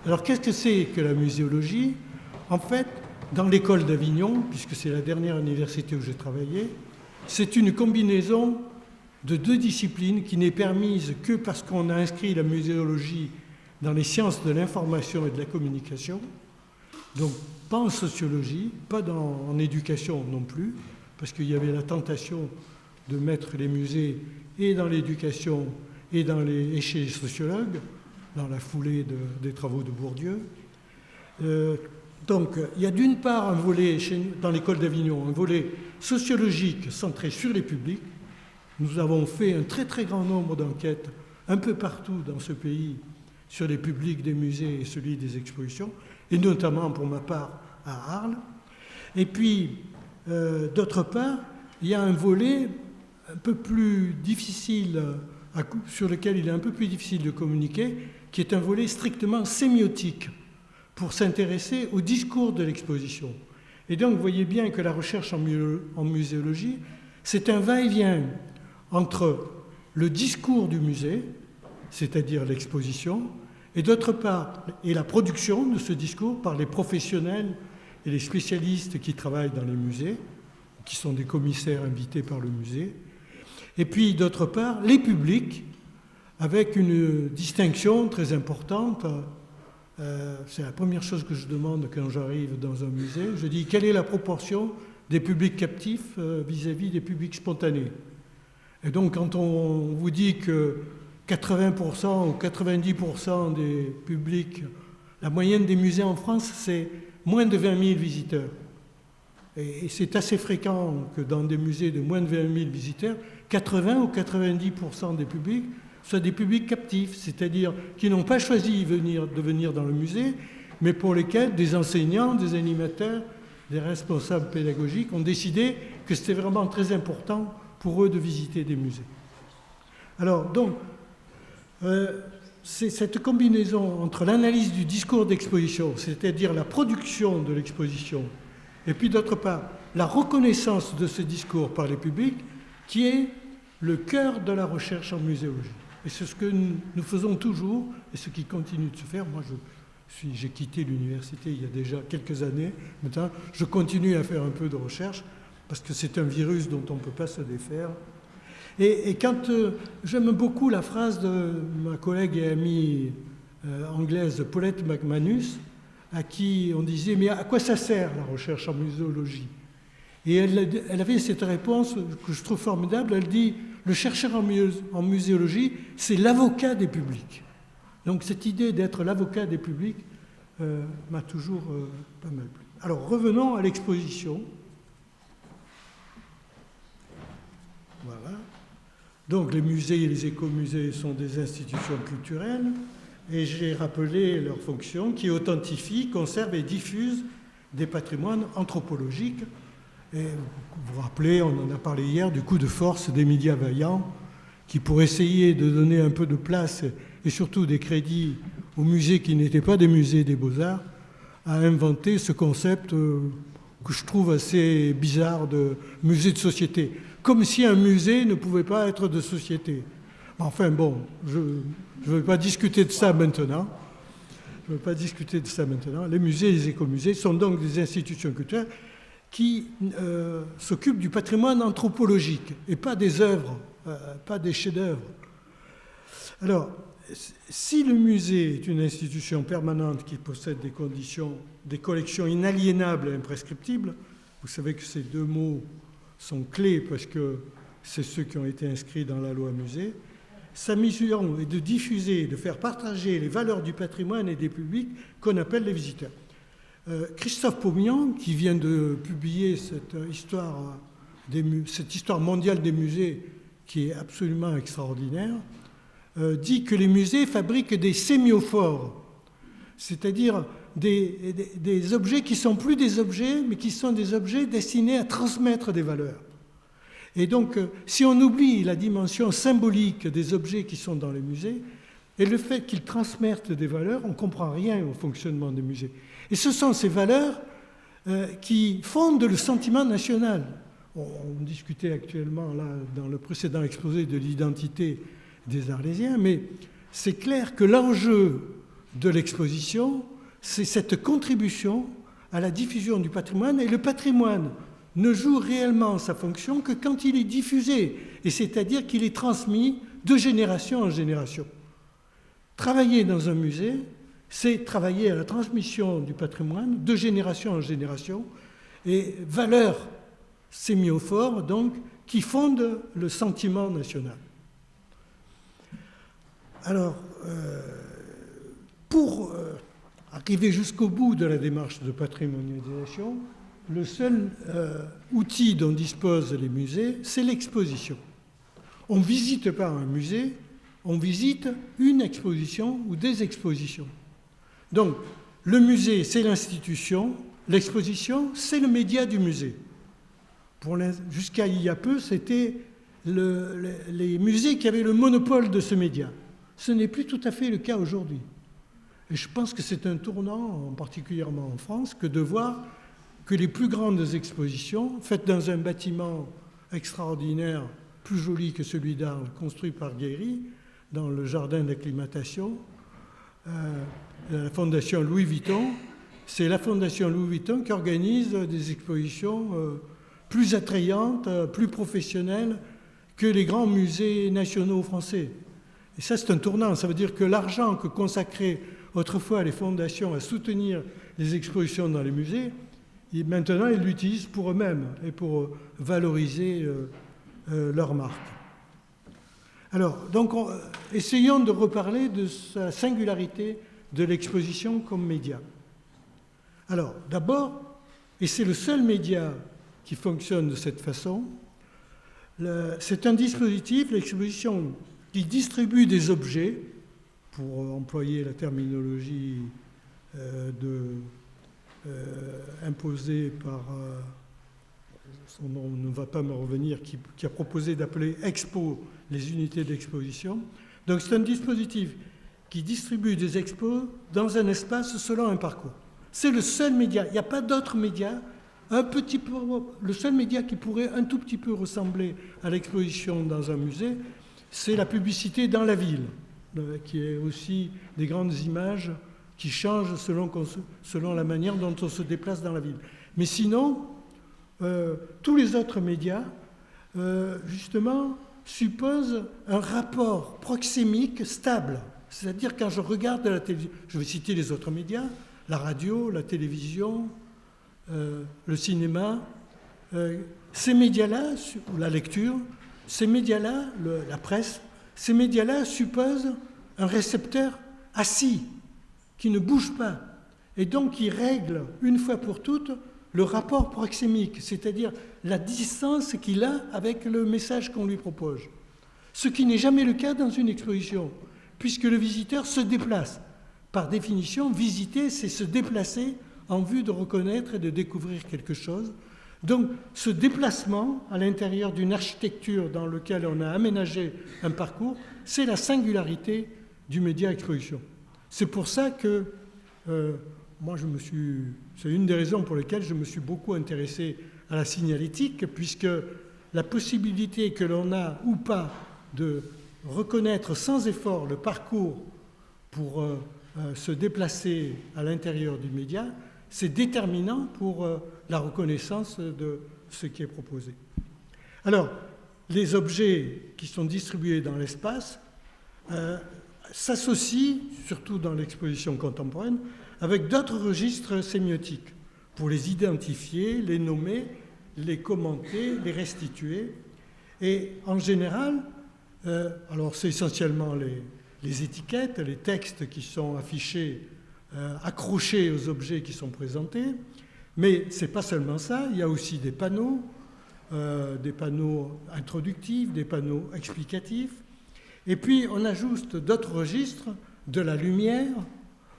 Alors qu'est-ce que c'est que la muséologie? En fait, dans l'école d'Avignon, puisque c'est la dernière université où j'ai travaillé, c'est une combinaison de deux disciplines qui n'est permise que parce qu'on a inscrit la muséologie dans les sciences de l'information et de la communication, donc pas en sociologie, pas en éducation non plus, parce qu'il y avait la tentation de mettre les musées et dans l'éducation et chez les sociologues, dans la foulée des travaux de Bourdieu. Donc, il y a d'une part un volet, dans l'école d'Avignon, un volet sociologique centré sur les publics. Nous avons fait un très très grand nombre d'enquêtes un peu partout dans ce pays sur les publics des musées et celui des expositions, et notamment pour ma part à Arles. Et puis, d'autre part, il y a un volet un peu plus difficile, sur lequel il est un peu plus difficile de communiquer, qui est un volet strictement sémiotique, pour s'intéresser au discours de l'exposition. Et donc, vous voyez bien que la recherche en muséologie, c'est un va-et-vient entre le discours du musée, c'est-à-dire l'exposition, et d'autre part, et la production de ce discours par les professionnels et les spécialistes qui travaillent dans les musées, qui sont des commissaires invités par le musée, et puis d'autre part, les publics, avec une distinction très importante. C'est la première chose que je demande quand j'arrive dans un musée. Je dis, quelle est la proportion des publics captifs vis-à-vis des publics spontanés? Et donc, quand on vous dit que 80% ou 90% des publics, la moyenne des musées en France, c'est moins de 20 000 visiteurs. Et c'est assez fréquent que dans des musées de moins de 20 000 visiteurs, 80 ou 90% des publics soient des publics captifs, c'est-à-dire qui n'ont pas choisi de venir dans le musée, mais pour lesquels des enseignants, des animateurs, des responsables pédagogiques ont décidé que c'était vraiment très important pour eux de visiter des musées. Alors, donc, c'est cette combinaison entre l'analyse du discours d'exposition, c'est-à-dire la production de l'exposition, et puis d'autre part, la reconnaissance de ce discours par les publics, qui est le cœur de la recherche en muséologie. Et c'est ce que nous faisons toujours, et ce qui continue de se faire. Moi, j'ai quitté l'université il y a déjà quelques années. Maintenant, je continue à faire un peu de recherche, parce que c'est un virus dont on ne peut pas se défaire. Et quand j'aime beaucoup la phrase de ma collègue et amie anglaise Paulette McManus, à qui on disait « Mais à quoi ça sert la recherche en muséologie ?» Et elle avait cette réponse que je trouve formidable. Elle dit « Le chercheur en muséologie, c'est l'avocat des publics. » Donc cette idée d'être l'avocat des publics m'a toujours pas mal plu. Alors revenons à l'exposition. Voilà. Donc les musées et les écomusées sont des institutions culturelles, et j'ai rappelé leur fonction qui authentifie, conserve et diffuse des patrimoines anthropologiques. Et vous vous rappelez, on en a parlé hier, du coup de force des médias vaillants qui, pour essayer de donner un peu de place et surtout des crédits aux musées qui n'étaient pas des musées des beaux-arts, a inventé ce concept que je trouve assez bizarre de musée de société. Comme si un musée ne pouvait pas être de société. Enfin bon, je ne veux pas discuter de ça maintenant. Les musées et les écomusées sont donc des institutions culturelles qui s'occupent du patrimoine anthropologique et pas des œuvres, pas des chefs-d'œuvre. Alors, si le musée est une institution permanente qui possède des collections inaliénables et imprescriptibles, vous savez que ces deux mots sont clés parce que c'est ceux qui ont été inscrits dans la loi musée. Sa mission est de diffuser, de faire partager les valeurs du patrimoine et des publics qu'on appelle les visiteurs. Christophe Pommian, qui vient de publier cette histoire mondiale des musées qui est absolument extraordinaire, dit que les musées fabriquent des sémiophores, c'est-à-dire des objets qui ne sont plus des objets, mais qui sont des objets destinés à transmettre des valeurs. Et donc, si on oublie la dimension symbolique des objets qui sont dans les musées, et le fait qu'ils transmettent des valeurs, on ne comprend rien au fonctionnement des musées. Et ce sont ces valeurs qui fondent le sentiment national. On discutait actuellement, là, dans le précédent exposé, de l'identité des Arlésiens, mais c'est clair que l'enjeu de l'exposition, c'est cette contribution à la diffusion du patrimoine, et le patrimoine ne joue réellement sa fonction que quand il est diffusé, et c'est-à-dire qu'il est transmis de génération en génération. Travailler dans un musée, c'est travailler à la transmission du patrimoine de génération en génération, et valeurs sémiophores, donc, qui fondent le sentiment national. Alors, pour arriver jusqu'au bout de la démarche de patrimonialisation, le seul outil dont disposent les musées, c'est l'exposition. On ne visite pas un musée, on visite une exposition ou des expositions. Donc, le musée, c'est l'institution, l'exposition, c'est le média du musée. Jusqu'à il y a peu, c'était les musées qui avaient le monopole de ce média. Ce n'est plus tout à fait le cas aujourd'hui. Et je pense que c'est un tournant, particulièrement en France, que de voir que les plus grandes expositions, faites dans un bâtiment extraordinaire, plus joli que celui d'Arles, construit par Guéry, dans le jardin d'acclimatation, la Fondation Louis Vuitton, c'est la Fondation Louis Vuitton qui organise des expositions plus attrayantes, plus professionnelles que les grands musées nationaux français. Et ça, c'est un tournant. Ça veut dire que l'argent que consacraient autrefois les fondations à soutenir les expositions dans les musées, maintenant, ils l'utilisent pour eux-mêmes et pour valoriser leur marque. Alors, donc, essayons de reparler de sa singularité de l'exposition comme média. Alors, d'abord, et c'est le seul média qui fonctionne de cette façon. C'est un dispositif, l'exposition, qui distribue des objets, pour employer la terminologie imposée par, son nom ne va pas me revenir, qui a proposé d'appeler Expo les unités d'exposition. Donc c'est un dispositif qui distribue des expos dans un espace selon un parcours. C'est le seul média, il n'y a pas d'autre média, le seul média qui pourrait un tout petit peu ressembler à l'exposition dans un musée, c'est la publicité dans la ville, qui est aussi des grandes images qui changent selon la manière dont on se déplace dans la ville. Mais sinon, tous les autres médias, justement, supposent un rapport proxémique stable. C'est-à-dire quand je regarde la télévision, je vais citer les autres médias, la radio, la télévision, le cinéma, ces médias-là, ou la lecture, ces médias-là, la presse, ces médias-là supposent un récepteur assis, qui ne bouge pas, et donc qui règle une fois pour toutes le rapport proxémique, c'est-à-dire la distance qu'il a avec le message qu'on lui propose. Ce qui n'est jamais le cas dans une exposition, puisque le visiteur se déplace. Par définition, visiter, c'est se déplacer en vue de reconnaître et de découvrir quelque chose. Donc, ce déplacement à l'intérieur d'une architecture dans laquelle on a aménagé un parcours, c'est la singularité du média exposition. C'est pour ça que c'est une des raisons pour lesquelles je me suis beaucoup intéressé à la signalétique, puisque la possibilité que l'on a ou pas de reconnaître sans effort le parcours pour se déplacer à l'intérieur du média, c'est déterminant pour la reconnaissance de ce qui est proposé. Alors, les objets qui sont distribués dans l'espace s'associent, surtout dans l'exposition contemporaine, avec d'autres registres sémiotiques, pour les identifier, les nommer, les commenter, les restituer. Et en général, alors c'est essentiellement les étiquettes, les textes qui sont affichés, accrochés aux objets qui sont présentés, mais ce n'est pas seulement ça, il y a aussi des panneaux introductifs, des panneaux explicatifs, et puis on ajoute d'autres registres, de la lumière,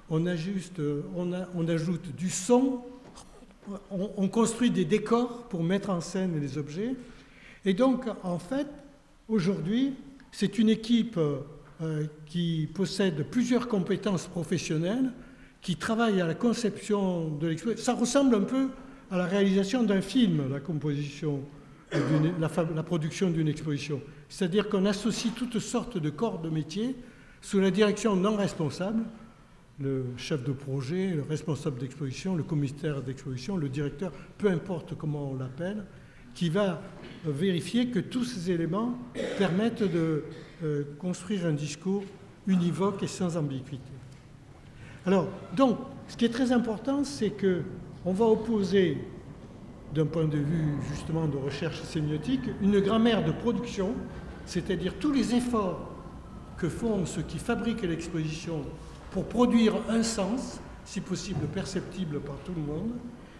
on ajoute du son, on construit des décors pour mettre en scène les objets. Et donc, en fait, aujourd'hui, c'est une équipe qui possède plusieurs compétences professionnelles, qui travaille à la conception de l'exposition. Ça ressemble un peu à la réalisation d'un film, la composition, la production d'une exposition. C'est-à-dire qu'on associe toutes sortes de corps de métier sous la direction non responsable, le chef de projet, le responsable d'exposition, le commissaire d'exposition, le directeur, peu importe comment on l'appelle, qui va vérifier que tous ces éléments permettent de construire un discours univoque et sans ambiguïté. Alors, donc, ce qui est très important, c'est qu'on va opposer, d'un point de vue justement de recherche sémiotique, une grammaire de production, c'est-à-dire tous les efforts que font ceux qui fabriquent l'exposition pour produire un sens, si possible perceptible par tout le monde,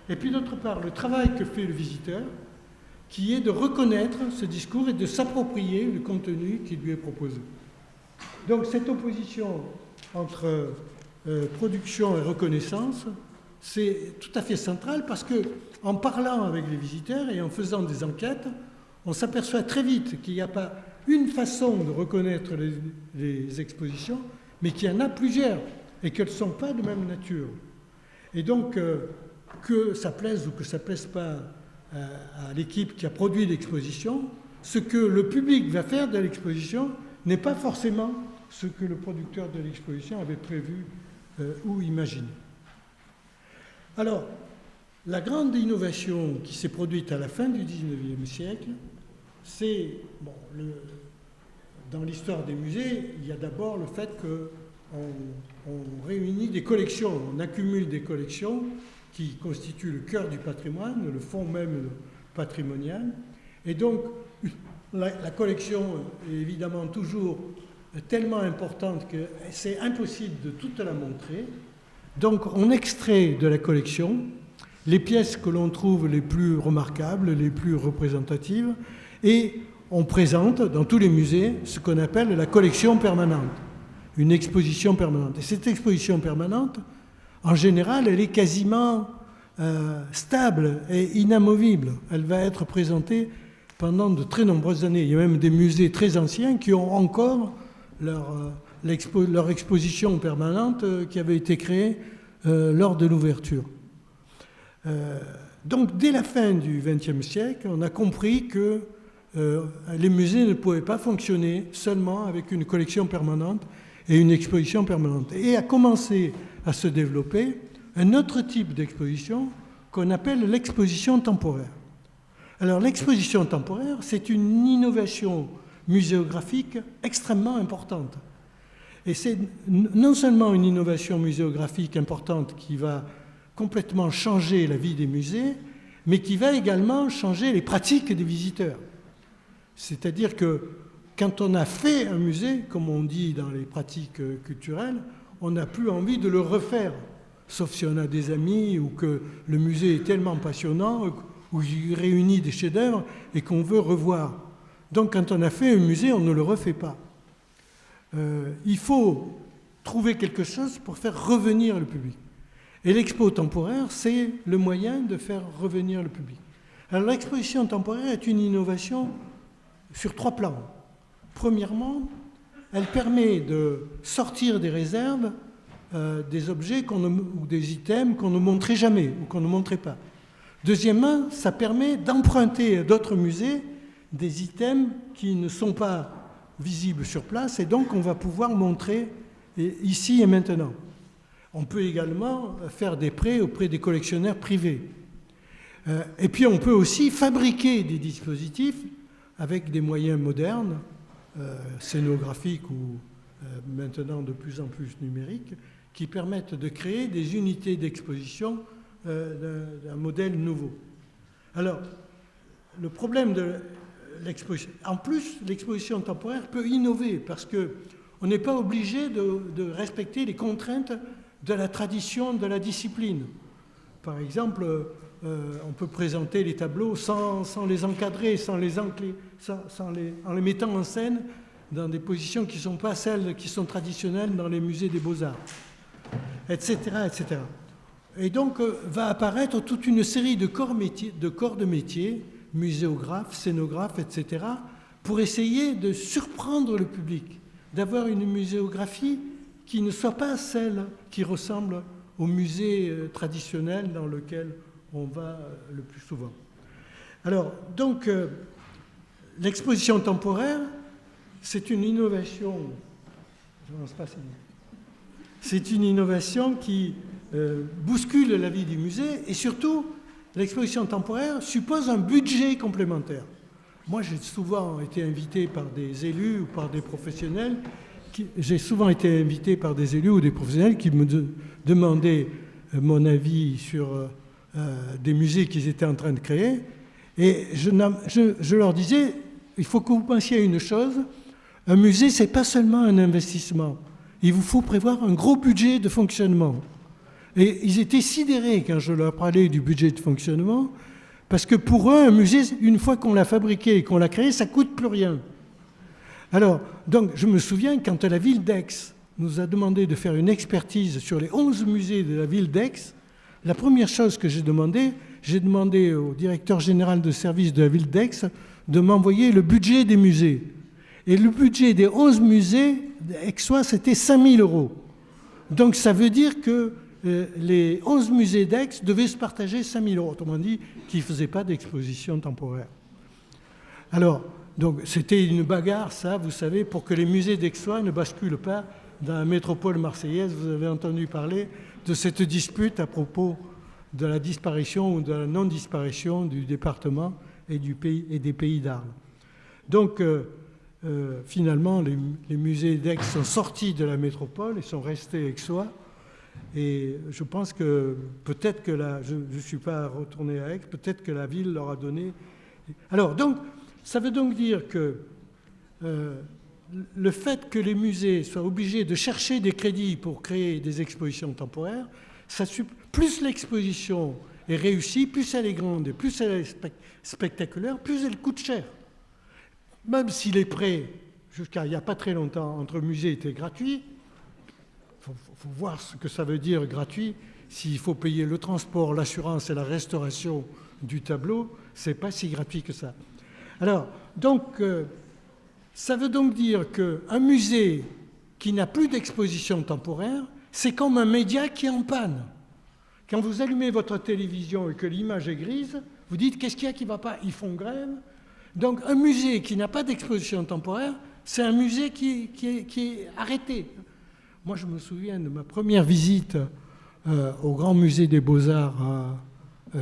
et puis d'autre part le travail que fait le visiteur, qui est de reconnaître ce discours et de s'approprier le contenu qui lui est proposé. Donc cette opposition entre production et reconnaissance, c'est tout à fait central parce qu'en parlant avec les visiteurs et en faisant des enquêtes, on s'aperçoit très vite qu'il n'y a pas une façon de reconnaître les expositions, mais qu'il y en a plusieurs et qu'elles ne sont pas de même nature. Et donc, que ça plaise ou que ça ne plaise pas à l'équipe qui a produit l'exposition, ce que le public va faire de l'exposition n'est pas forcément ce que le producteur de l'exposition avait prévu ou imaginé. Alors, la grande innovation qui s'est produite à la fin du XIXe siècle, c'est, dans l'histoire des musées, il y a d'abord le fait qu'on réunit des collections, on accumule des collections qui constituent le cœur du patrimoine, le fond même patrimonial. Et donc, la collection est évidemment toujours tellement importante que c'est impossible de toute la montrer. Donc, on extrait de la collection les pièces que l'on trouve les plus remarquables, les plus représentatives, et on présente dans tous les musées ce qu'on appelle la collection permanente, une exposition permanente. Et cette exposition permanente, en général, elle est quasiment stable et inamovible. Elle va être présentée pendant de très nombreuses années. Il y a même des musées très anciens qui ont encore leur exposition permanente qui avait été créée lors de l'ouverture. Donc, dès la fin du XXe siècle, on a compris que les musées ne pouvaient pas fonctionner seulement avec une collection permanente et une exposition permanente. Et a commencé à se développer un autre type d'exposition qu'on appelle l'exposition temporaire. Alors, l'exposition temporaire, c'est une innovation muséographique extrêmement importante. Et c'est non seulement une innovation muséographique importante qui va complètement changer la vie des musées, mais qui va également changer les pratiques des visiteurs. C'est-à-dire que quand on a fait un musée, comme on dit dans les pratiques culturelles, on n'a plus envie de le refaire, sauf si on a des amis ou que le musée est tellement passionnant, où il réunit des chefs-d'œuvre et qu'on veut revoir. Donc quand on a fait un musée, on ne le refait pas. Il faut trouver quelque chose pour faire revenir le public. Et l'expo temporaire, c'est le moyen de faire revenir le public. Alors l'exposition temporaire est une innovation sur 3 plans. Premièrement, elle permet de sortir des réserves des objets ou des items qu'on ne montrait jamais ou qu'on ne montrait pas. Deuxièmement, ça permet d'emprunter à d'autres musées des items qui ne sont pas visibles sur place et donc on va pouvoir montrer ici et maintenant. On peut également faire des prêts auprès des collectionneurs privés. Et puis on peut aussi fabriquer des dispositifs avec des moyens modernes, scénographiques ou maintenant de plus en plus numériques, qui permettent de créer des unités d'exposition d'un modèle nouveau. Alors, le problème de l'exposition... En plus, l'exposition temporaire peut innover parce qu'on n'est pas obligé de respecter les contraintes de la tradition, de la discipline. Par exemple, on peut présenter les tableaux sans les encadrer, en les mettant en scène dans des positions qui ne sont pas celles qui sont traditionnelles dans les musées des beaux-arts, etc., etc. Et donc, va apparaître toute une série de corps de métier, muséographes, scénographes, etc., pour essayer de surprendre le public, d'avoir une muséographie qui ne soit pas celle qui ressemble au musée traditionnel dans lequel on va le plus souvent. Alors, donc, l'exposition temporaire, c'est une innovation. C'est une innovation qui bouscule la vie du musée et surtout, l'exposition temporaire suppose un budget complémentaire. Moi, j'ai souvent été invité par des élus ou par des professionnels. J'ai souvent été invité par des élus ou des professionnels qui me demandaient mon avis sur des musées qu'ils étaient en train de créer. Et je leur disais, il faut que vous pensiez à une chose, un musée, ce n'est pas seulement un investissement. Il vous faut prévoir un gros budget de fonctionnement. Et ils étaient sidérés quand je leur parlais du budget de fonctionnement, parce que pour eux, un musée, une fois qu'on l'a fabriqué et qu'on l'a créé, ça ne coûte plus rien. Alors, donc, je me souviens quand la ville d'Aix nous a demandé de faire une expertise sur les 11 musées de la ville d'Aix, la première chose que j'ai demandé au directeur général de service de la ville d'Aix de m'envoyer le budget des musées. Et le budget des 11 musées aixois, c'était 5 000 €. Donc, ça veut dire que les 11 musées d'Aix devaient se partager 5 000 €. Autrement dit, qu'ils ne faisaient pas d'exposition temporaire. Alors, donc, c'était une bagarre, ça, vous savez, pour que les musées d'Aixois ne basculent pas dans la métropole marseillaise. Vous avez entendu parler de cette dispute à propos de la disparition ou de la non-disparition du département et des pays d'Arles. Donc, finalement, les musées d'Aix sont sortis de la métropole et sont restés aixois. Et je pense que peut-être que je ne suis pas retourné à Aix, peut-être que la ville leur a donné... Alors, donc, ça veut donc dire que le fait que les musées soient obligés de chercher des crédits pour créer des expositions temporaires, plus l'exposition est réussie, plus elle est grande et plus elle est spectaculaire, plus elle coûte cher. Même si les prêts, jusqu'à il n'y a pas très longtemps, entre musées étaient gratuits, il faut voir ce que ça veut dire gratuit. S'il faut payer le transport, l'assurance et la restauration du tableau, ce n'est pas si gratuit que ça. Alors, donc, ça veut donc dire qu'un musée qui n'a plus d'exposition temporaire, c'est comme un média qui est en panne. Quand vous allumez votre télévision et que l'image est grise, vous dites qu'est-ce qu'il y a qui ne va pas? Ils font grève. Donc un musée qui n'a pas d'exposition temporaire, c'est un musée qui est arrêté. Moi, je me souviens de ma première visite au Grand Musée des Beaux-Arts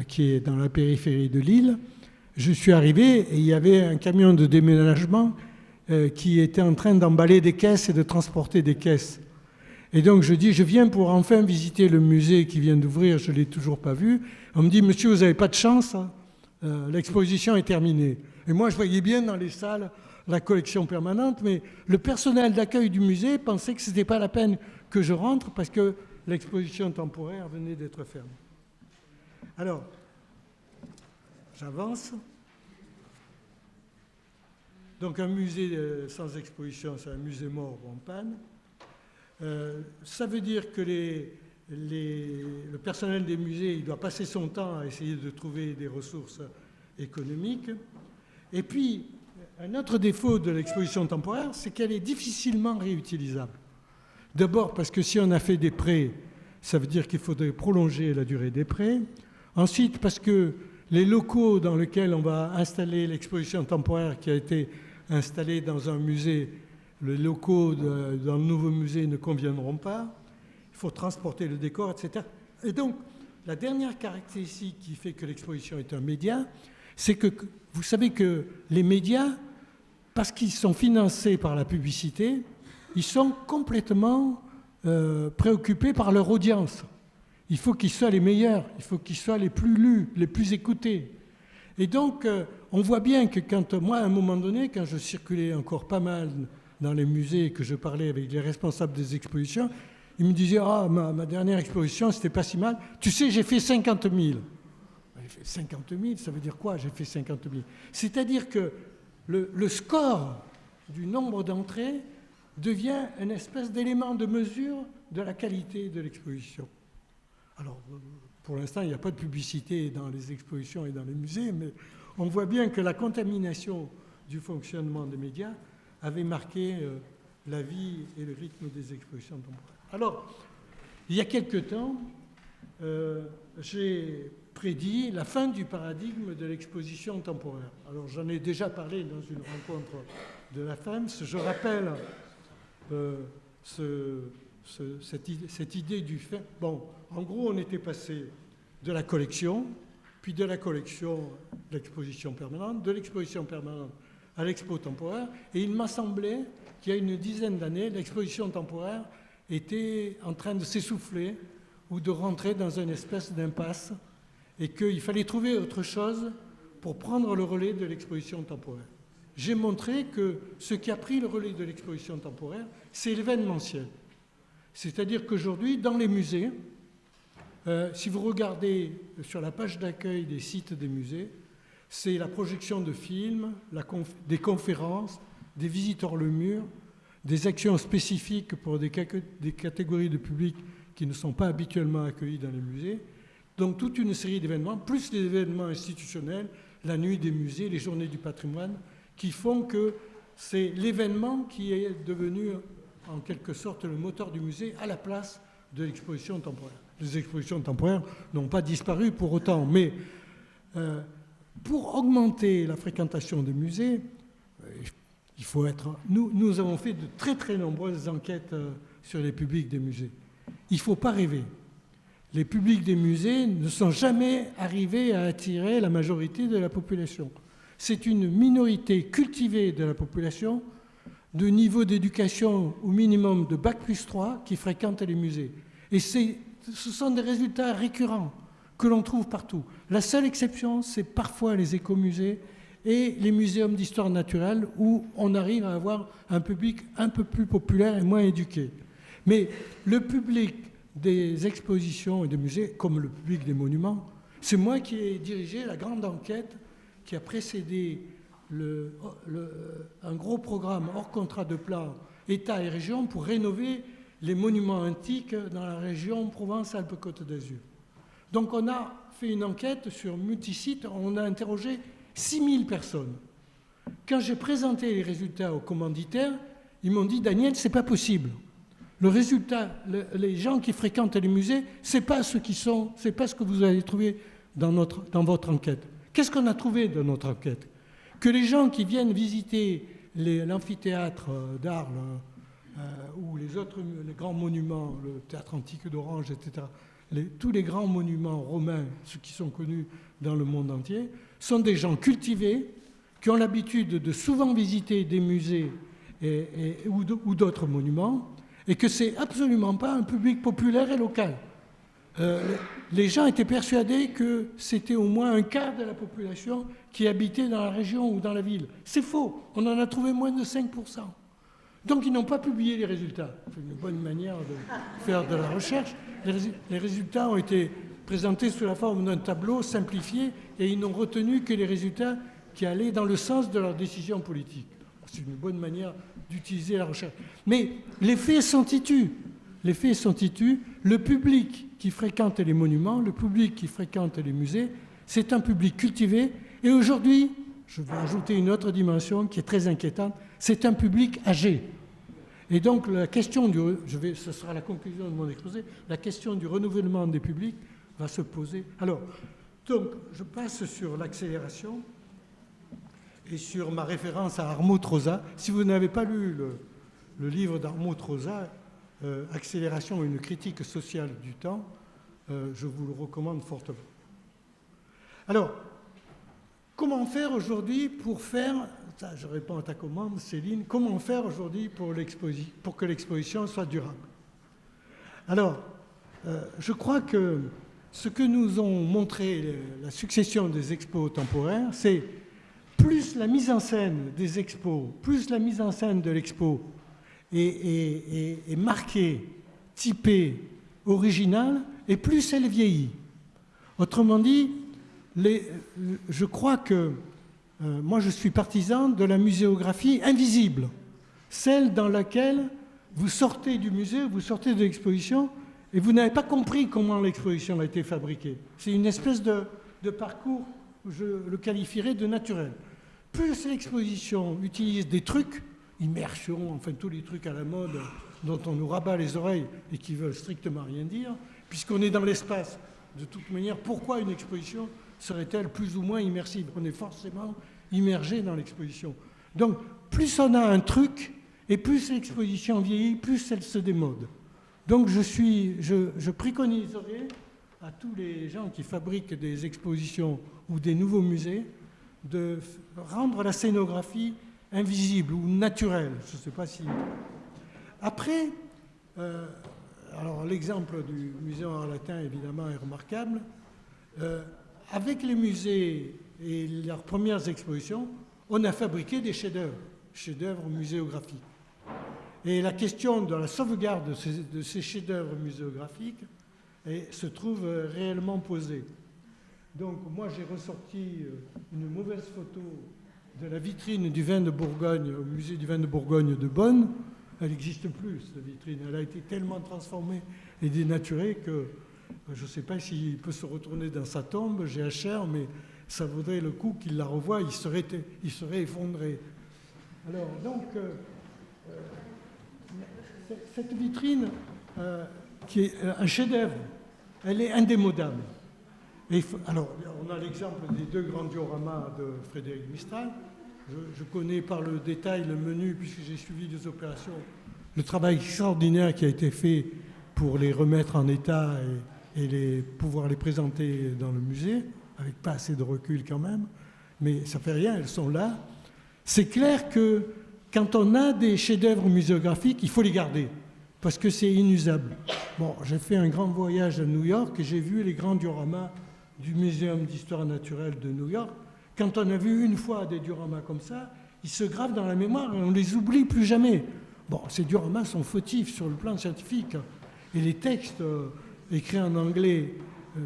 qui est dans la périphérie de Lille. Je suis arrivé et il y avait un camion de déménagement qui était en train d'emballer des caisses et de transporter des caisses. Et donc je dis, je viens pour enfin visiter le musée qui vient d'ouvrir, je ne l'ai toujours pas vu. On me dit, monsieur, vous n'avez pas de chance, hein, l'exposition est terminée. Et moi, je voyais bien dans les salles la collection permanente, mais le personnel d'accueil du musée pensait que ce n'était pas la peine que je rentre parce que l'exposition temporaire venait d'être fermée. Alors, j'avance. Donc un musée sans exposition, c'est un musée mort ou en panne. Ça veut dire que le personnel des musées il doit passer son temps à essayer de trouver des ressources économiques. Et puis, un autre défaut de l'exposition temporaire, c'est qu'elle est difficilement réutilisable. D'abord parce que si on a fait des prêts, ça veut dire qu'il faudrait prolonger la durée des prêts. Ensuite, parce que les locaux dans lesquels on va installer l'exposition temporaire qui a été installée dans un musée, les locaux dans le nouveau musée ne conviendront pas. Il faut transporter le décor, etc. Et donc, la dernière caractéristique qui fait que l'exposition est un média, c'est que vous savez que les médias, parce qu'ils sont financés par la publicité, ils sont complètement préoccupés par leur audience. Il faut qu'ils soient les meilleurs, il faut qu'ils soient les plus lus, les plus écoutés. Et donc, on voit bien que quand moi, à un moment donné, quand je circulais encore pas mal dans les musées et que je parlais avec les responsables des expositions, ils me disaient « Ah, ma dernière exposition, c'était pas si mal. Tu sais, j'ai fait 50 000. » J'ai fait 50 000, ça veut dire quoi, j'ai fait 50 000? C'est-à-dire que le score du nombre d'entrées devient une espèce d'élément de mesure de la qualité de l'exposition. Alors, pour l'instant, il n'y a pas de publicité dans les expositions et dans les musées, mais on voit bien que la contamination du fonctionnement des médias avait marqué la vie et le rythme des expositions temporaires. Alors, il y a quelque temps, j'ai prédit la fin du paradigme de l'exposition temporaire. Alors, j'en ai déjà parlé dans une rencontre de la FEMS. Je rappelle cette idée du fait. Bon, en gros, on était passé de la collection, puis de la collection à l'exposition permanente, de l'exposition permanente à l'expo temporaire, et il m'a semblé qu'il y a une dizaine d'années, l'exposition temporaire était en train de s'essouffler ou de rentrer dans une espèce d'impasse, et qu'il fallait trouver autre chose pour prendre le relais de l'exposition temporaire. J'ai montré que ce qui a pris le relais de l'exposition temporaire, c'est l'événementiel. C'est-à-dire qu'aujourd'hui, dans les musées, si vous regardez sur la page d'accueil des sites des musées, c'est la projection de films, des conférences, des visites hors le mur, des actions spécifiques pour des catégories de public qui ne sont pas habituellement accueillis dans les musées. Donc toute une série d'événements, plus les événements institutionnels, la nuit des musées, les journées du patrimoine, qui font que c'est l'événement qui est devenu en quelque sorte le moteur du musée à la place de l'exposition temporaire. Les expositions temporaires n'ont pas disparu pour autant, mais pour augmenter la fréquentation des musées, il faut être... Nous avons fait de très très nombreuses enquêtes sur les publics des musées. Il ne faut pas rêver. Les publics des musées ne sont jamais arrivés à attirer la majorité de la population. C'est une minorité cultivée de la population de niveau d'éducation au minimum de Bac+3 qui fréquentent les musées. Et ce sont des résultats récurrents que l'on trouve partout. La seule exception, c'est parfois les écomusées et les muséums d'histoire naturelle où on arrive à avoir un public un peu plus populaire et moins éduqué. Mais le public des expositions et des musées, comme le public des monuments, c'est moi qui ai dirigé la grande enquête qui a précédé un gros programme hors contrat de plan État et région pour rénover les monuments antiques dans la région Provence-Alpes-Côte d'Azur. Donc on a fait une enquête sur multisites, on a interrogé 6000 personnes. Quand j'ai présenté les résultats aux commanditaires, ils m'ont dit « Daniel, c'est pas possible. Le résultat, les gens qui fréquentent les musées, c'est pas ce que vous allez trouver dans votre enquête. » Qu'est-ce qu'on a trouvé dans notre enquête? Que les gens qui viennent visiter l'amphithéâtre d'Arles ou les grands monuments, le théâtre antique d'Orange, etc., tous les grands monuments romains, ceux qui sont connus dans le monde entier, sont des gens cultivés qui ont l'habitude de souvent visiter des musées ou d'autres monuments, et que c'est absolument pas un public populaire et local. Les gens étaient persuadés que c'était au moins un quart de la population qui habitait dans la région ou dans la ville. C'est faux, on en a trouvé moins de 5%. Donc ils n'ont pas publié les résultats. C'est une bonne manière de faire de la recherche. Les résultats ont été présentés sous la forme d'un tableau simplifié et ils n'ont retenu que les résultats qui allaient dans le sens de leurs décisions politiques. C'est une bonne manière d'utiliser la recherche. Mais les faits s'en tituent. Les faits s'en tituent. Le public qui fréquente les monuments, le public qui fréquente les musées, c'est un public cultivé. Et aujourd'hui, je vais ajouter une autre dimension qui est très inquiétante, c'est un public âgé. Et donc la question ce sera la conclusion de mon exposé, la question du renouvellement des publics va se poser. Alors, donc, je passe sur l'accélération et sur ma référence à Armut Rosa. Si vous n'avez pas lu le livre d'Armut Rosa, Accélération, une critique sociale du temps, je vous le recommande fortement. Alors, comment faire aujourd'hui pour faire, ça je réponds à ta commande Céline, comment faire aujourd'hui pour que l'exposition soit durable? Alors, je crois que ce que nous ont montré la succession des expos temporaires, c'est plus la mise en scène des expos, plus la mise en scène de l'expo est marquée, typée, originale, et plus elle vieillit. Autrement dit, je crois que moi je suis partisan de la muséographie invisible, celle dans laquelle vous sortez du musée, vous sortez de l'exposition, et vous n'avez pas compris comment l'exposition a été fabriquée. C'est une espèce de parcours, je le qualifierais de naturel. Plus l'exposition utilise des trucs, immersion, enfin tous les trucs à la mode dont on nous rabat les oreilles et qui veulent strictement rien dire, puisqu'on est dans l'espace. De toute manière, pourquoi une exposition serait-elle plus ou moins immersive? On est forcément immergé dans l'exposition. Donc, plus on a un truc, et plus l'exposition vieillit, plus elle se démode. Donc, je préconiserais à tous les gens qui fabriquent des expositions ou des nouveaux musées de rendre la scénographie invisible ou naturelle. Je ne sais pas si... Après, alors l'exemple du musée en latin, évidemment, est remarquable. Avec les musées et leurs premières expositions, on a fabriqué des chefs-d'œuvre muséographiques. Et la question de la sauvegarde de ces chefs-d'œuvre muséographiques se trouve réellement posée. Donc moi j'ai ressorti une mauvaise photo de la vitrine du vin de Bourgogne au musée du vin de Bourgogne de Bonn. Elle n'existe plus, cette vitrine. Elle a été tellement transformée et dénaturée que je ne sais pas s'il peut se retourner dans sa tombe, GHR, mais ça vaudrait le coup qu'il la revoie, il serait effondré. Alors, donc, cette vitrine, qui est un chef-d'œuvre, elle est indémodable. Alors, on a l'exemple des deux grands dioramas de Frédéric Mistral. Je connais par le détail le menu, puisque j'ai suivi des opérations, le travail extraordinaire qui a été fait pour les remettre en état et pouvoir les présenter dans le musée, avec pas assez de recul quand même, mais ça fait rien, elles sont là. C'est clair que quand on a des chefs-d'œuvre muséographiques, il faut les garder, parce que c'est inusable. Bon, j'ai fait un grand voyage à New York et j'ai vu les grands dioramas du Muséum d'histoire naturelle de New York. Quand on a vu une fois des dioramas comme ça, ils se gravent dans la mémoire et on ne les oublie plus jamais. Bon, ces dioramas sont fautifs sur le plan scientifique. Et les textes écrits en anglais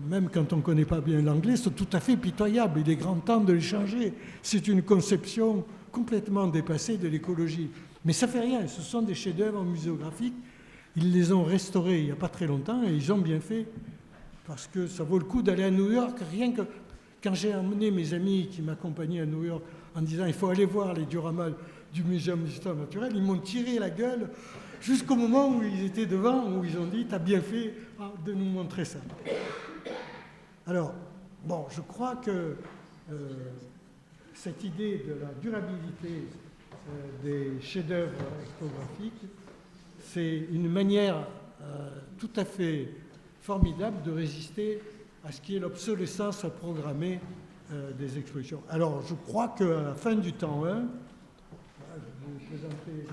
même quand on ne connaît pas bien l'anglais, sont tout à fait pitoyables. Il est grand temps de les changer. C'est une conception complètement dépassée de l'écologie. Mais ça ne fait rien, ce sont des chefs-d'œuvre muséographiques. Ils les ont restaurés il n'y a pas très longtemps et ils ont bien fait, parce que ça vaut le coup d'aller à New York. Rien que quand j'ai emmené mes amis qui m'accompagnaient à New York en disant il faut aller voir les dioramas du Muséum d'histoire naturelle, ils m'ont tiré la gueule jusqu'au moment où ils étaient devant, où ils ont dit « t'as bien fait de nous montrer ça ». Alors, bon, je crois que cette idée de la durabilité des chefs-d'œuvre ethnographiques, c'est une manière tout à fait formidable de résister à ce qui est l'obsolescence programmée des expositions. Alors, je crois qu'à la fin du temps 1, je vais vous présenter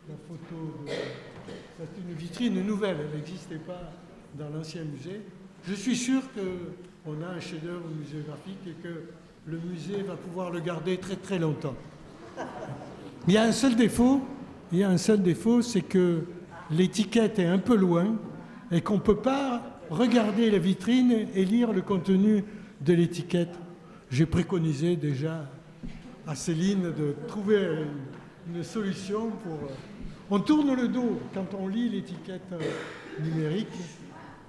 la photo de... C'est une vitrine nouvelle, elle n'existait pas dans l'ancien musée. Je suis sûr qu'on a un chef-d'œuvre muséographique et que le musée va pouvoir le garder très très longtemps. Il y a un seul défaut, c'est que l'étiquette est un peu loin et qu'on ne peut pas regarder la vitrine et lire le contenu de l'étiquette. J'ai préconisé déjà à Céline de trouver une solution pour... On tourne le dos quand on lit l'étiquette numérique,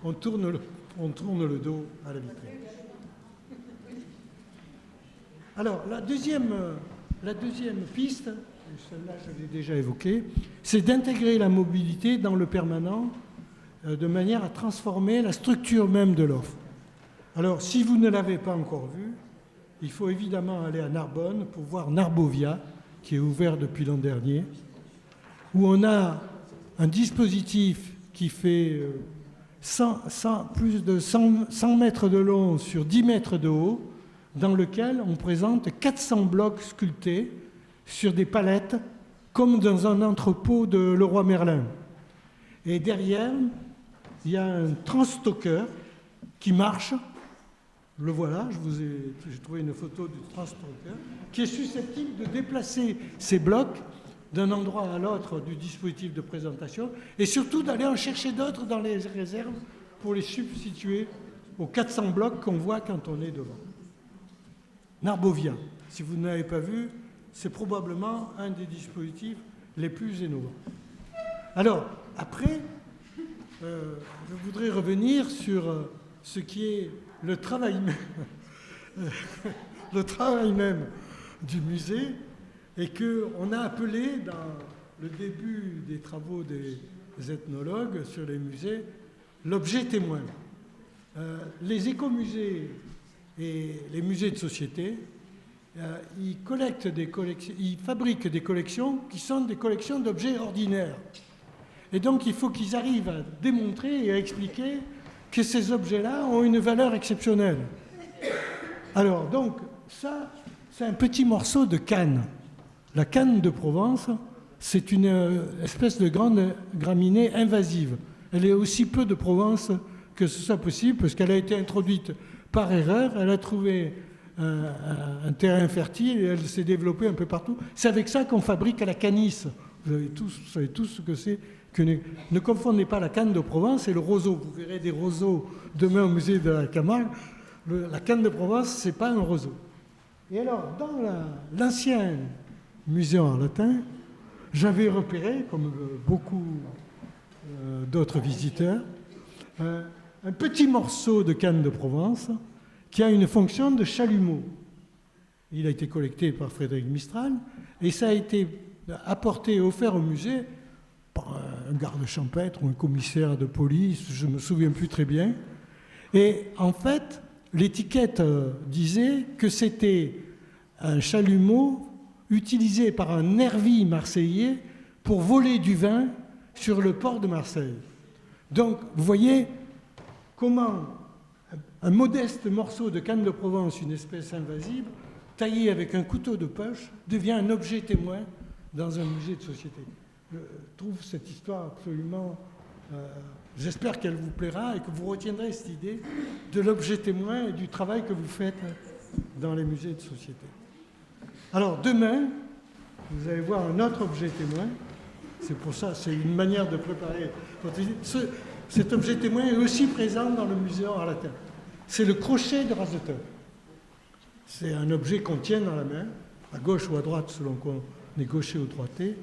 on tourne le dos à la vitrine. Alors, la deuxième piste, celle-là je l'ai déjà évoquée, c'est d'intégrer la mobilité dans le permanent de manière à transformer la structure même de l'offre. Alors, si vous ne l'avez pas encore vu, il faut évidemment aller à Narbonne pour voir Narbovia, qui est ouvert depuis l'an dernier, où on a un dispositif qui fait plus de 100 mètres de long sur 10 mètres de haut, dans lequel on présente 400 blocs sculptés sur des palettes, comme dans un entrepôt de Leroy Merlin. Et derrière, il y a un transstocker qui marche. Le voilà, j'ai trouvé une photo du transstocker, qui est susceptible de déplacer ces blocs d'un endroit à l'autre du dispositif de présentation et surtout d'aller en chercher d'autres dans les réserves pour les substituer aux 400 blocs qu'on voit quand on est devant. Narbovia, si vous ne l'avez pas vu, c'est probablement un des dispositifs les plus innovants. Alors, après, je voudrais revenir sur ce qui est le travail même du musée et qu'on a appelé dans le début des travaux des ethnologues sur les musées l'objet témoin. Les écomusées et les musées de société, ils fabriquent des collections qui sont des collections d'objets ordinaires. Et donc il faut qu'ils arrivent à démontrer et à expliquer que ces objets-là ont une valeur exceptionnelle. Alors donc ça, c'est un petit morceau de canne. La canne de Provence, c'est une espèce de grande graminée invasive. Elle est aussi peu de Provence que ce soit possible, parce qu'elle a été introduite par erreur, elle a trouvé un terrain fertile et elle s'est développée un peu partout. C'est avec ça qu'on fabrique la canisse. Vous savez tous ce que c'est. Ne confondez pas la canne de Provence et le roseau. Vous verrez des roseaux demain au musée de la Camargue. La canne de Provence, ce n'est pas un roseau. Et alors, dans l'ancien musée en latin, j'avais repéré, comme beaucoup d'autres visiteurs, un petit morceau de canne de Provence qui a une fonction de chalumeau. Il a été collecté par Frédéric Mistral et ça a été apporté et offert au musée par un garde champêtre ou un commissaire de police, je ne me souviens plus très bien. Et en fait, l'étiquette disait que c'était un chalumeau utilisé par un nervi marseillais pour voler du vin sur le port de Marseille. Donc, vous voyez comment un modeste morceau de canne de Provence, une espèce invasive, taillé avec un couteau de poche, devient un objet témoin dans un musée de société. Je trouve cette histoire absolument... j'espère qu'elle vous plaira et que vous retiendrez cette idée de l'objet témoin et du travail que vous faites dans les musées de société. Alors, demain, vous allez voir un autre objet témoin. C'est pour ça, c'est une manière de préparer votre visite. Cet objet témoin est aussi présent dans le musée en latin. c'est le crochet de raseteur. C'est un objet qu'on tient dans la main, à gauche ou à droite, selon qu'on est gaucher ou droitier.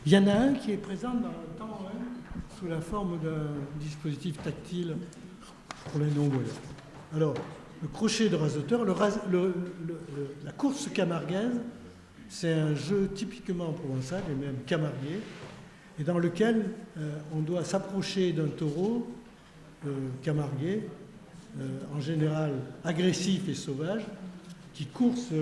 Il y en a un qui est présent dans le temps sous la forme d'un dispositif tactile pour les non-voyants. Alors, le crochet de raseteur, la course camarguaise, c'est un jeu typiquement provençal et même camarguais, et dans lequel on doit s'approcher d'un taureau camarguais, en général agressif et sauvage, qui course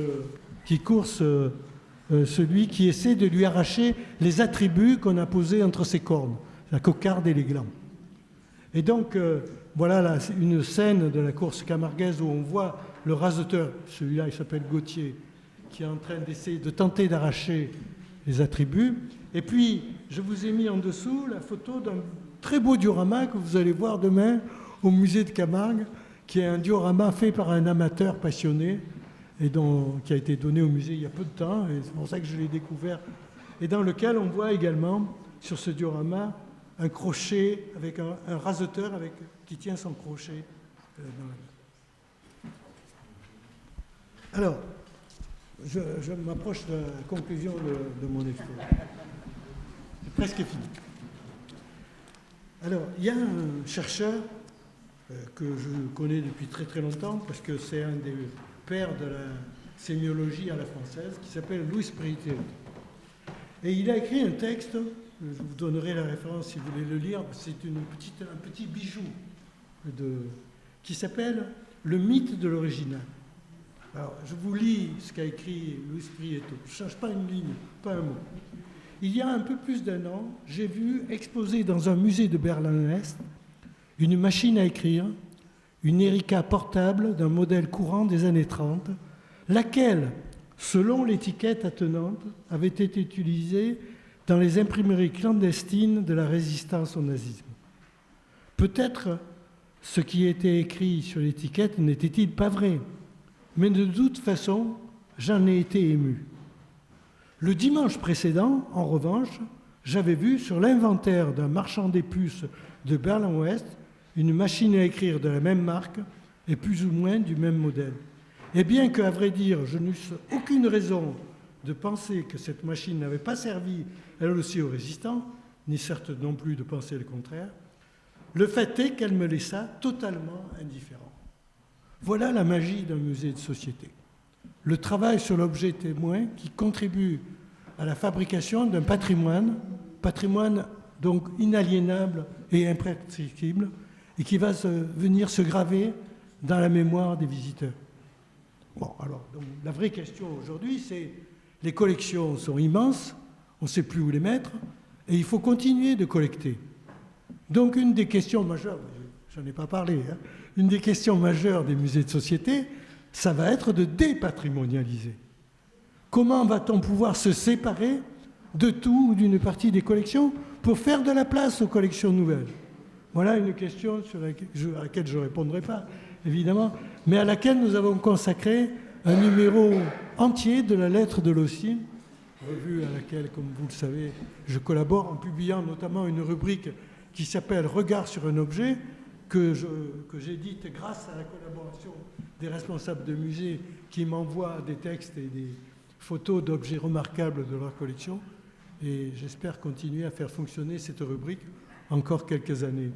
celui qui essaie de lui arracher les attributs qu'on a posés entre ses cornes, la cocarde et les glands. Et donc, voilà là, une scène de la course camarguaise où on voit le raseteur, celui-là il s'appelle Gauthier, qui est en train d'essayer de tenter d'arracher les attributs. Et puis, je vous ai mis en dessous la photo d'un très beau diorama que vous allez voir demain au musée de Camargue, qui est un diorama fait par un amateur passionné et qui a été donné au musée il y a peu de temps, et c'est pour ça que je l'ai découvert, et dans lequel on voit également, sur ce diorama, un crochet avec un raseteur qui tient son crochet dans la main. Alors, je m'approche de la conclusion de mon exposé. C'est presque fini. Alors, il y a un chercheur que je connais depuis très très longtemps, parce que c'est un des pères de la sémiologie à la française, qui s'appelle Louis Prieto. Et il a écrit un texte, je vous donnerai la référence si vous voulez le lire, c'est un petit bijou qui s'appelle « Le mythe de l'original ». Alors, je vous lis ce qu'a écrit Louis Prieto. Je ne change pas une ligne, pas un mot. Il y a un peu plus d'un an, j'ai vu exposer dans un musée de Berlin-Est une machine à écrire, une Erika portable d'un modèle courant des années 30, laquelle, selon l'étiquette attenante, avait été utilisée dans les imprimeries clandestines de la résistance au nazisme. Peut-être ce qui était écrit sur l'étiquette n'était-il pas vrai, mais de toute façon, j'en ai été ému. Le dimanche précédent, en revanche, j'avais vu sur l'inventaire d'un marchand des puces de Berlin-Ouest une machine à écrire de la même marque et plus ou moins du même modèle. Et bien qu'à vrai dire, je n'eusse aucune raison de penser que cette machine n'avait pas servi elle aussi aux résistants, ni certes non plus de penser le contraire, le fait est qu'elle me laissa totalement indifférent. Voilà la magie d'un musée de société. Le travail sur l'objet témoin qui contribue à la fabrication d'un patrimoine donc inaliénable et imprescriptible, et qui va venir se graver dans la mémoire des visiteurs. Bon, alors, donc, la vraie question aujourd'hui, c'est les collections sont immenses, on ne sait plus où les mettre, et il faut continuer de collecter. Donc, une des questions majeures, j'en ai pas parlé, une des questions majeures des musées de société, ça va être de dépatrimonialiser. Comment va-t-on pouvoir se séparer de tout ou d'une partie des collections pour faire de la place aux collections nouvelles? Voilà une question à laquelle je ne répondrai pas, évidemment, mais à laquelle nous avons consacré un numéro entier de la lettre de l'OSCIM, revue à laquelle, comme vous le savez, je collabore en publiant notamment une rubrique qui s'appelle « Regard sur un objet », que j'édite grâce à la collaboration des responsables de musées qui m'envoient des textes et des photos d'objets remarquables de leur collection. Et j'espère continuer à faire fonctionner cette rubrique encore quelques années.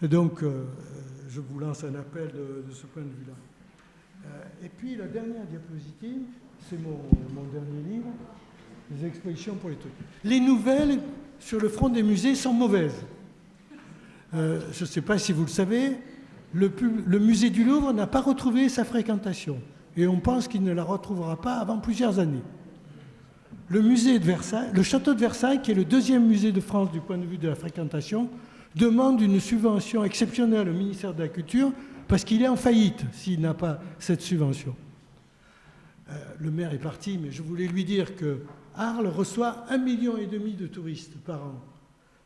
Et donc, je vous lance un appel de ce point de vue-là. Et puis, la dernière diapositive, c'est mon dernier livre, Les expositions pour les trucs. Les nouvelles sur le front des musées sont mauvaises. Je ne sais pas si vous le savez, le musée du Louvre n'a pas retrouvé sa fréquentation. Et on pense qu'il ne la retrouvera pas avant plusieurs années. Le musée de Versailles, le château de Versailles, qui est le deuxième musée de France du point de vue de la fréquentation, demande une subvention exceptionnelle au ministère de la Culture parce qu'il est en faillite s'il n'a pas cette subvention. Le maire est parti, mais je voulais lui dire que Arles reçoit 1,5 million de touristes par an.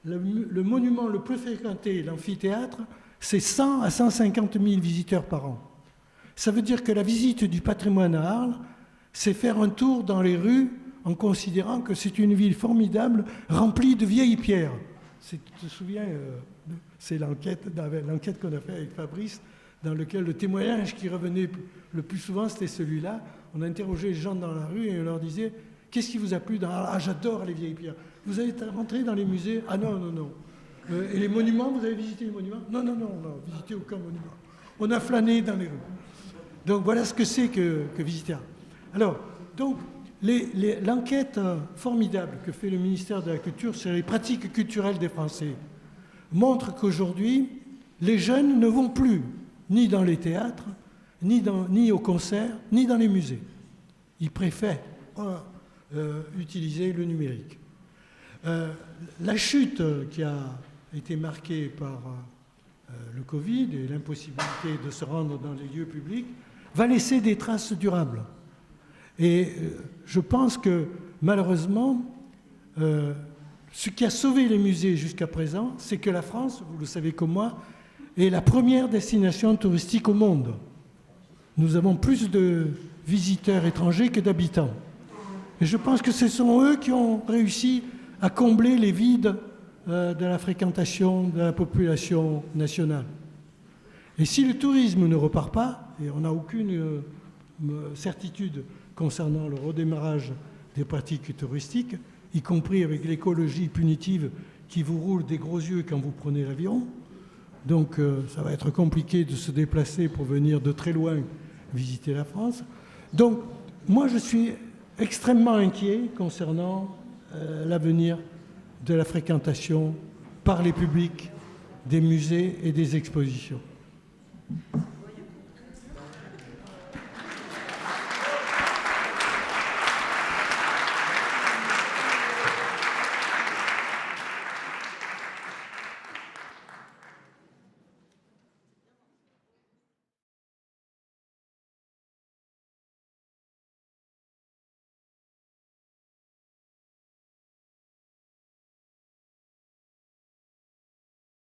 Le monument le plus fréquenté, l'amphithéâtre, c'est 100 à 150 000 visiteurs par an. Ça veut dire que la visite du patrimoine à Arles, c'est faire un tour dans les rues en considérant que c'est une ville formidable, remplie de vieilles pierres. Tu te souviens, c'est l'enquête qu'on a fait avec Fabrice dans lequel le témoignage qui revenait le plus souvent, c'était celui-là. On interrogeait les gens dans la rue et on leur disait « Qu'est-ce qui vous a plu dans... Ah, j'adore les vieilles pierres. Vous êtes rentré dans les musées? Ah non, non, non. Et les monuments, vous avez visité les monuments? Non, non, non, on n'a visité aucun monument. On a flâné dans les rues. » Donc voilà ce que c'est que visiter. Alors, donc, l'enquête formidable que fait le ministère de la Culture sur les pratiques culturelles des Français montre qu'aujourd'hui, les jeunes ne vont plus ni dans les théâtres, ni au concert, ni dans les musées. Ils préfèrent utiliser le numérique. La chute qui a été marquée par le Covid et l'impossibilité de se rendre dans les lieux publics va laisser des traces durables. Et je pense que malheureusement, ce qui a sauvé les musées jusqu'à présent, c'est que la France, vous le savez comme moi, est la première destination touristique au monde. Nous avons plus de visiteurs étrangers que d'habitants. Et je pense que ce sont eux qui ont réussi à combler les vides de la fréquentation de la population nationale. Et si le tourisme ne repart pas, et on n'a aucune certitude concernant le redémarrage des pratiques touristiques, y compris avec l'écologie punitive qui vous roule des gros yeux quand vous prenez l'avion, donc ça va être compliqué de se déplacer pour venir de très loin visiter la France. Donc moi je suis extrêmement inquiet concernant l'avenir de la fréquentation par les publics des musées et des expositions.